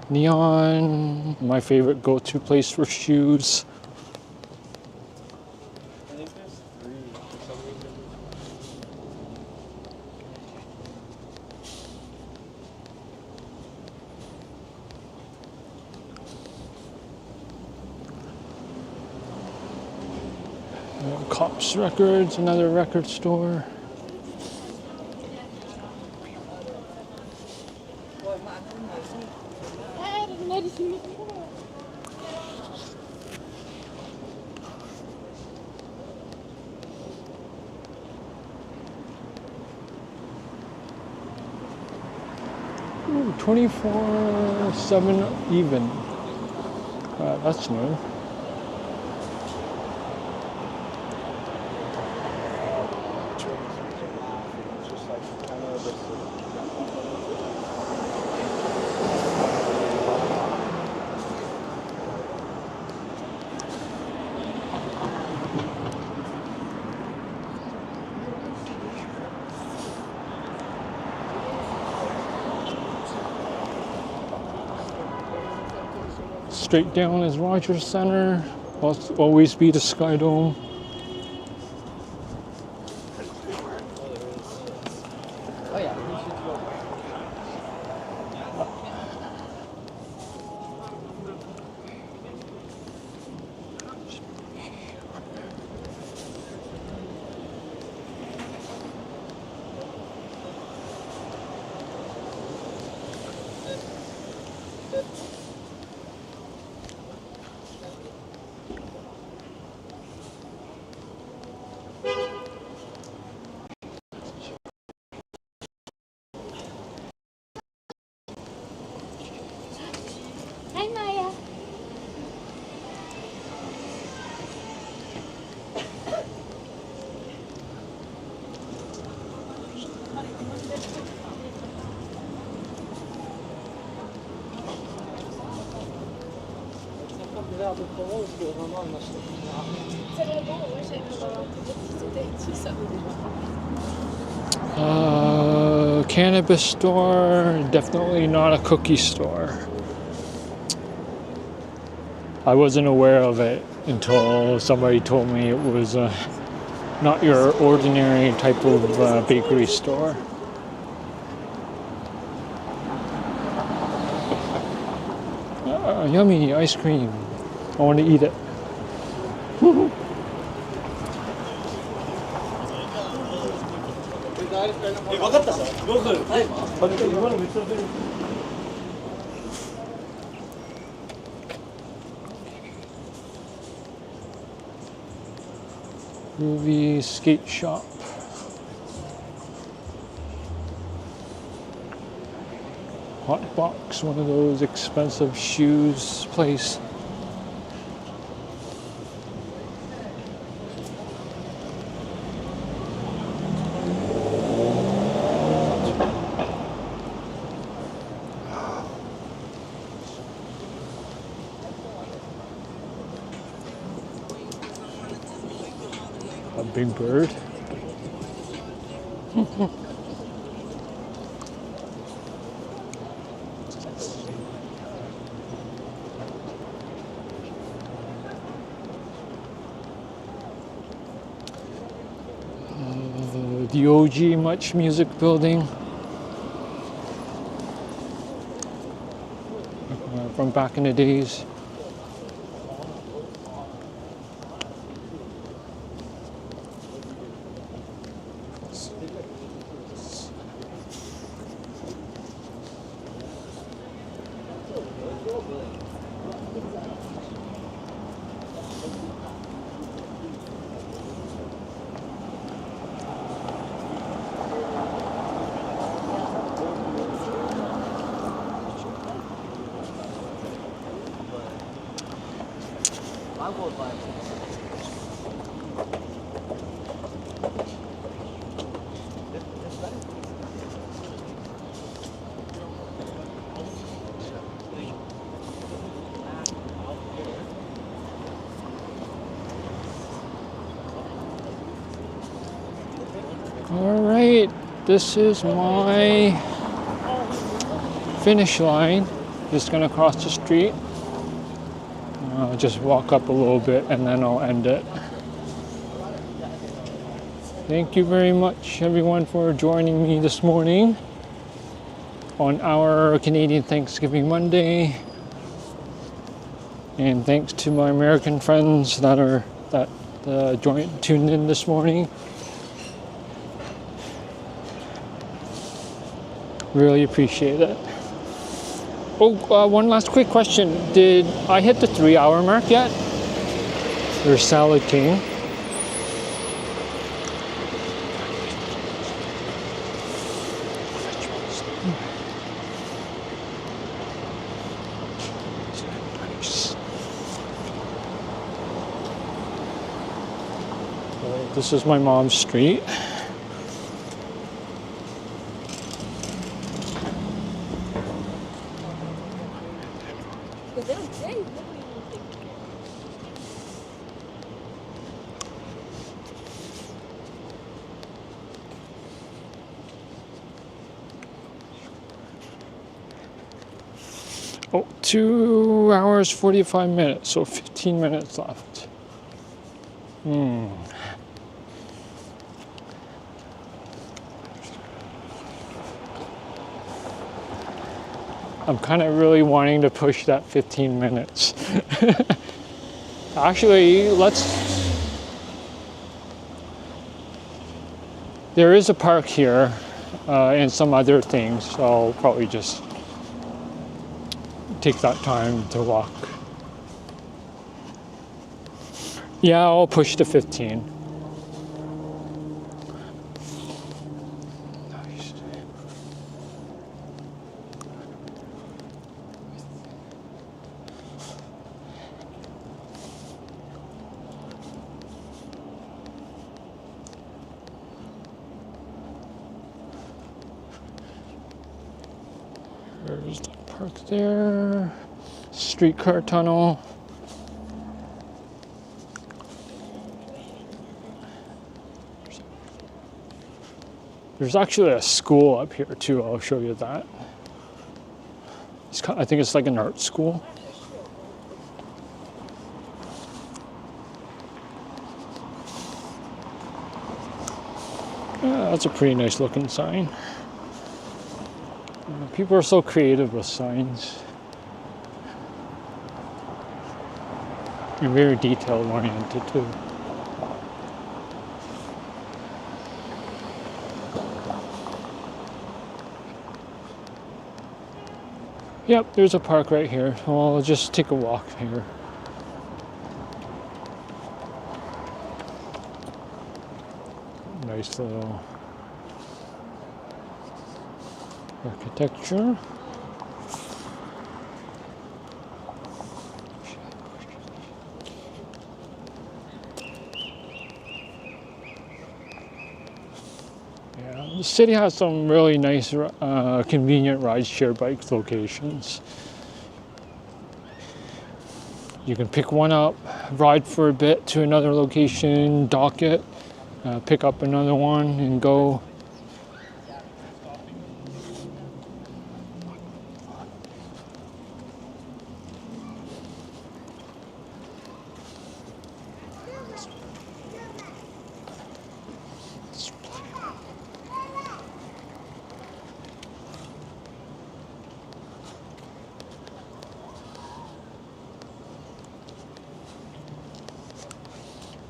Neon, my favorite go-to place for shoes. I think there's 3 for some reason. Cops Records, another record store. Ooh, 24/7 even. That's new. It's just like kind of this. Straight down is Rogers Center. Always be the Sky Dome. Oh yeah, we should go. Hi, Maya. Cannabis store, definitely not a cookie store. I wasn't aware of it until somebody told me it was not your ordinary type of bakery store. Yummy ice cream. I want to eat it. Ruby skate shop. Hot Box, one of those expensive shoes place. A big bird. The OG Much Music Building from back in the days. All right, this is my finish line. Just gonna cross the street. I'll just walk up a little bit and then I'll end it. Thank you very much, everyone, for joining me this morning on our Canadian Thanksgiving Monday. And thanks to my American friends that tuned in this morning. Really appreciate it. Oh, one last quick question. Did I hit the 3-hour mark yet? Or Salad King? This is my mom's street. Oh, 2 hours, 45 minutes, so 15 minutes left. I'm kind of really wanting to push that 15 minutes. Actually, there is a park here and some other things, so I'll probably just take that time to walk. Yeah, I'll push to 15. There's the park there. Streetcar tunnel. There's actually a school up here too. I'll show you that. I think it's like an art school. Yeah, that's a pretty nice looking sign. People are so creative with signs. And very detail oriented too. Yep, there's a park right here. Well, I'll just take a walk here. Nice little architecture. Yeah, the city has some really nice, convenient ride-share bike locations. You can pick one up, ride for a bit to another location, dock it, pick up another one, and go.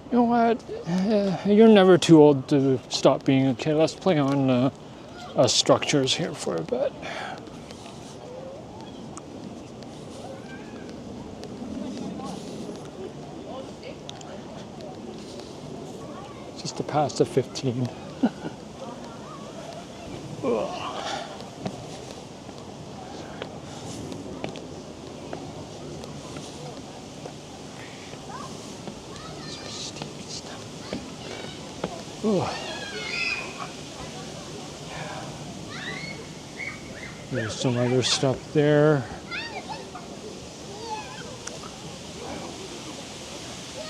You know what? You're never too old to stop being a kid. Let's play on structures here for a bit. Just to pass the 15. There's some other stuff there.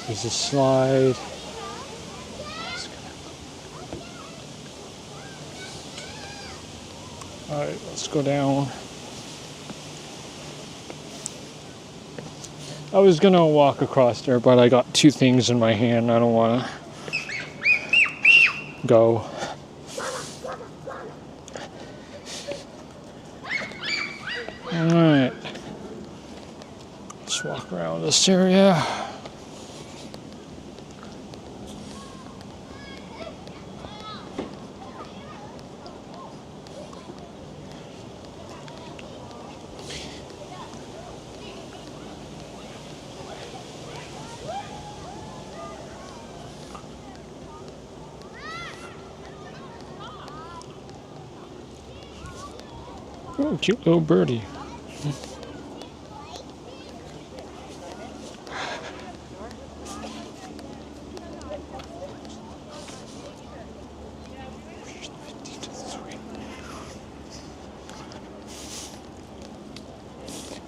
There's a slide. All right, let's go down. I was gonna walk across there, but I got two things in my hand. I don't want to go. All right, let's walk around this area. Oh, cute little birdie.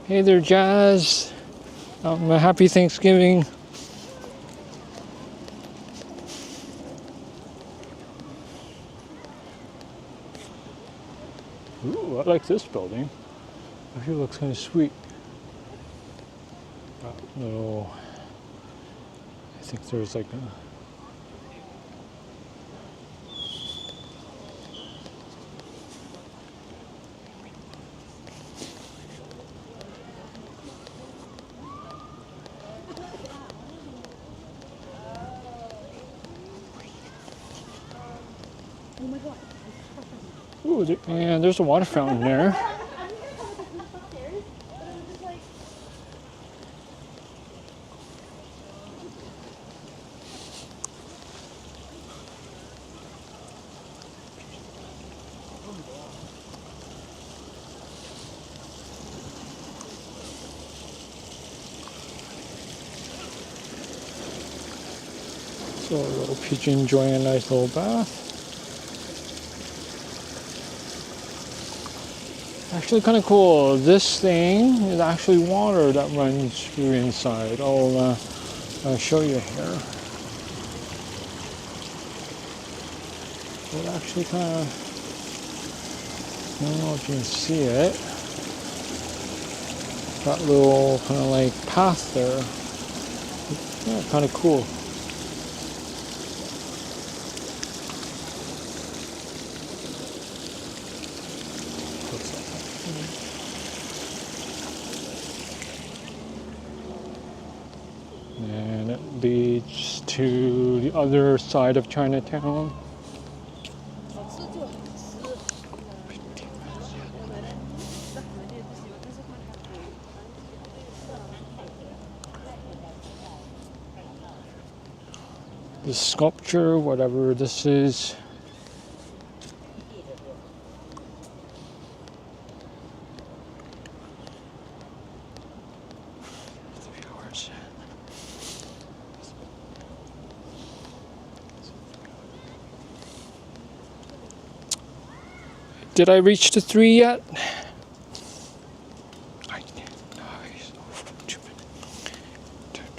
Hey there, Jazz. Happy Thanksgiving. Ooh, I like this building. I feel it looks kind of sweet. No, I think there's like a. Ooh, and there's a water fountain there. So a little pigeon enjoying a nice little bath. Actually kind of cool. This thing is actually water that runs through inside. I'll show you here. It actually kind of, I don't know if you can see it. That little kind of like path there. Yeah, kind of cool. And it leads to the other side of Chinatown. The sculpture, whatever this is. Did I reach the 3 yet? I did. Nice.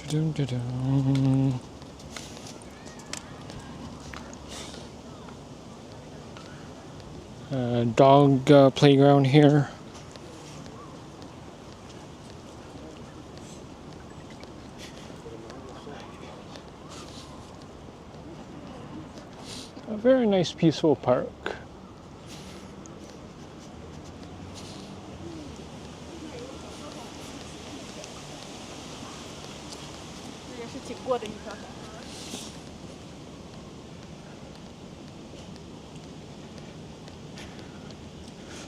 Dun, dun, dun, dun. Dog playground here. A very nice, peaceful park.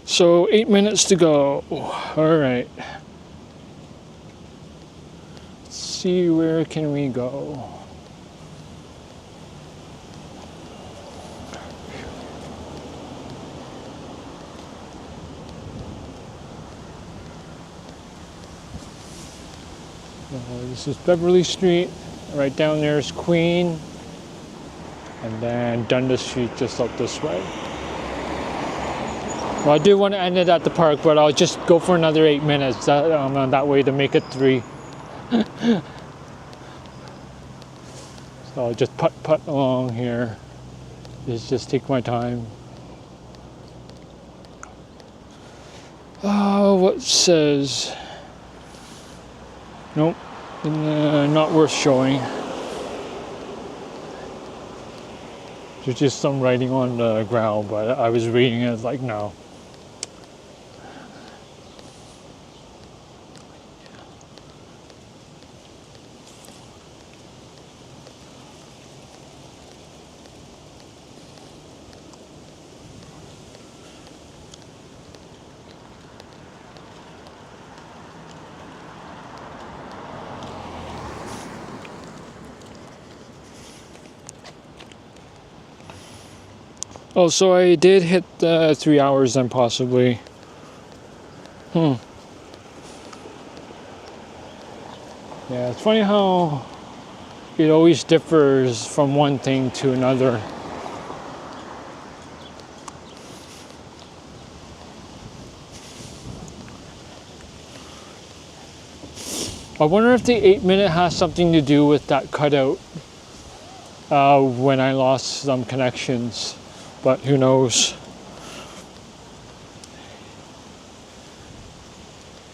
So 8 minutes to go. All right. Let's see, where can we go? This is Beverly Street. Right down there is Queen. And then Dundas Street just up this way. Well, I do want to end it at the park, but I'll just go for another 8 minutes. That way to make it 3. So I'll just putt along here. Just take my time. Oh, what says? Nope, not worth showing. There's just some writing on the ground, but I was reading it like, no. Oh, so I did hit 3 hours then, possibly. Yeah, it's funny how it always differs from one thing to another. I wonder if the 8 minute has something to do with that cutout when I lost some connections. But who knows?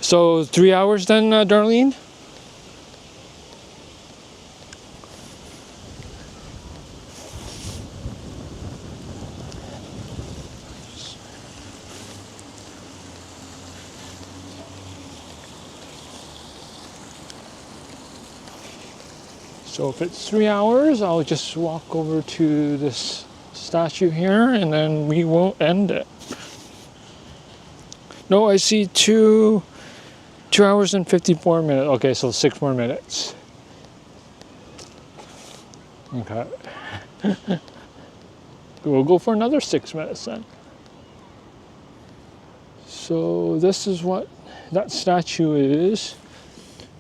So 3 hours then, Darlene? So if it's 3 hours, I'll just walk over to this statue here and then we won't end it. No, I see 2 hours and 54 minutes. Okay, so 6 more minutes. Okay. We'll go for another 6 minutes then. So this is what that statue is.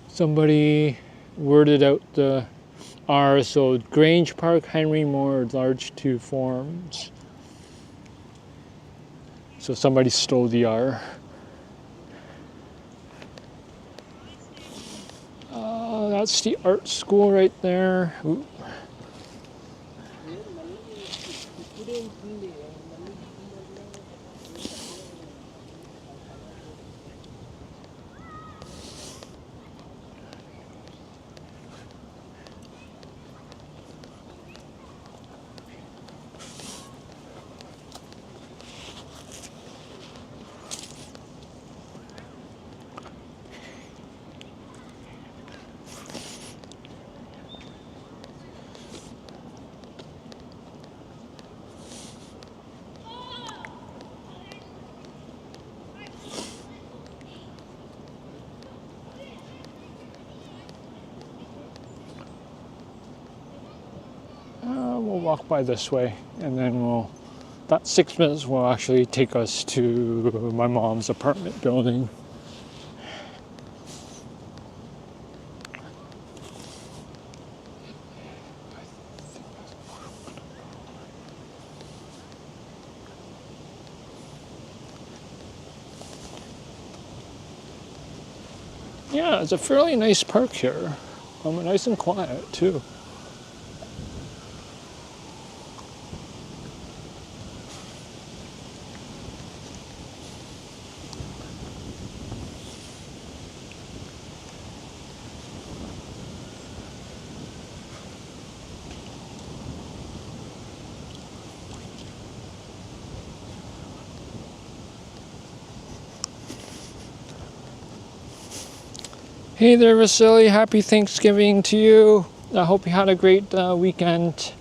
Somebody worded out the R, so Grange Park, Henry Moore, large 2 forms. So somebody stole the R. That's the art school right there. Ooh. We'll walk by this way, and then about 6 minutes will actually take us to my mom's apartment building. Yeah, it's a fairly nice park here. Nice and quiet too. Hey there, Vasily. Happy Thanksgiving to you. I hope you had a great weekend.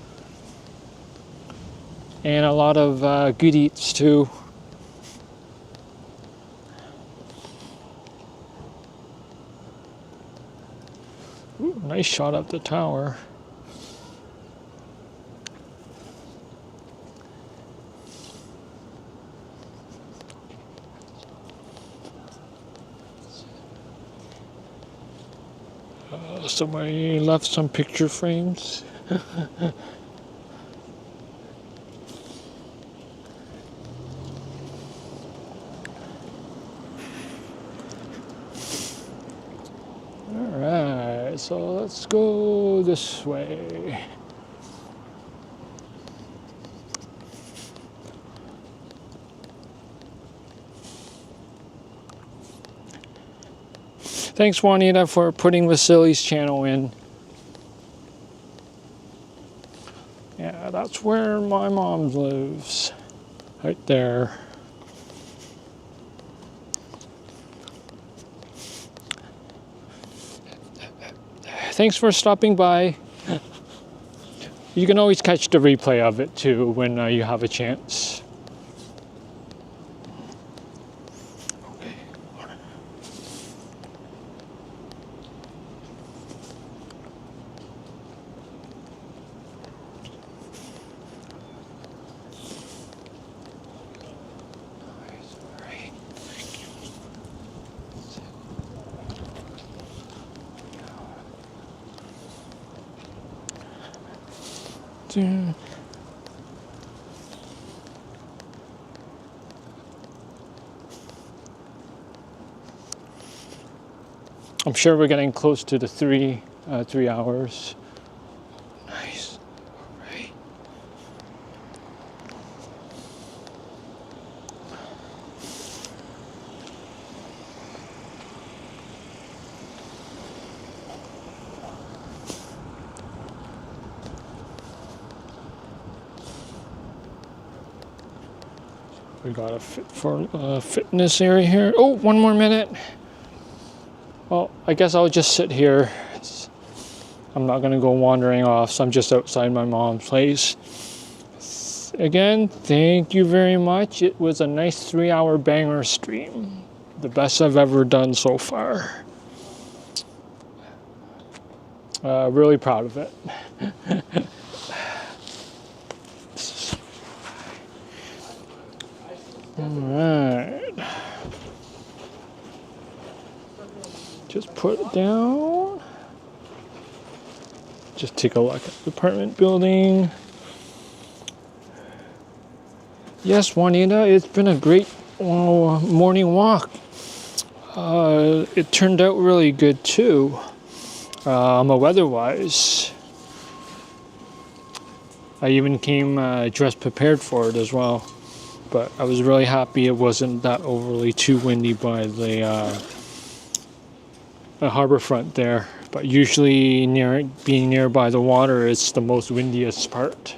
And a lot of good eats too. Ooh, nice shot up the tower. Somebody left some picture frames. Alright, so let's go this way. Thanks, Juanita, for putting Vasily's channel in. Yeah, that's where my mom lives. Right there. Thanks for stopping by. You can always catch the replay of it too when you have a chance. I'm sure we're getting close to the 3 hours. Nice. All right. We got a fitness area here. Oh, 1 more minute. Well, I guess I'll just sit here. I'm not going to go wandering off, so I'm just outside my mom's place. Again, thank you very much. It was a nice 3-hour banger stream. The best I've ever done so far. Really proud of it. Alright. Just put it down. Just take a look at the apartment building. Yes, Juanita, it's been a great morning walk. It turned out really good too. weather-wise. I even came dressed prepared for it as well. But I was really happy it wasn't that overly too windy by the harbourfront there. But usually being nearby the water is the most windiest part.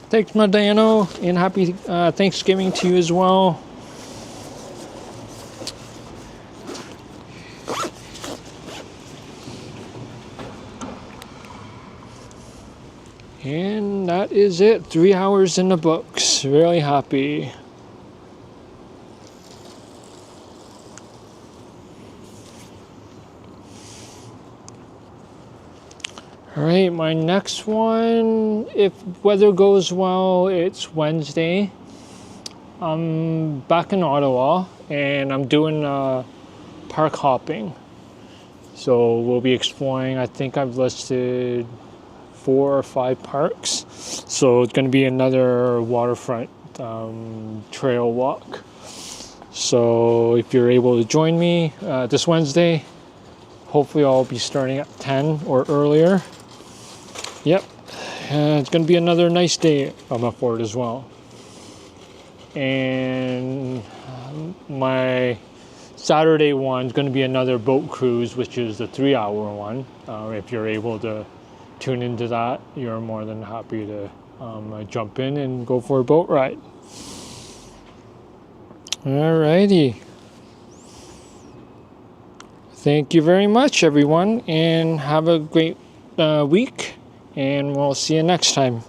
Thanks, Madano, and happy Thanksgiving to you as well. And that is it. 3 hours in the books. Really happy. Alright, my next one, if weather goes well, it's Wednesday. I'm back in Ottawa and I'm doing park hopping. So we'll be exploring, I think I've listed 4 or 5 parks. So it's going to be another waterfront trail walk. So if you're able to join me this Wednesday, hopefully I'll be starting at 10 or earlier. Yep, it's going to be another nice day on my fort as well. And my Saturday one is going to be another boat cruise, which is the 3-hour one. If you're able to tune into that, you're more than happy to jump in and go for a boat ride. Alrighty. Thank you very much, everyone, and have a great week. And we'll see you next time.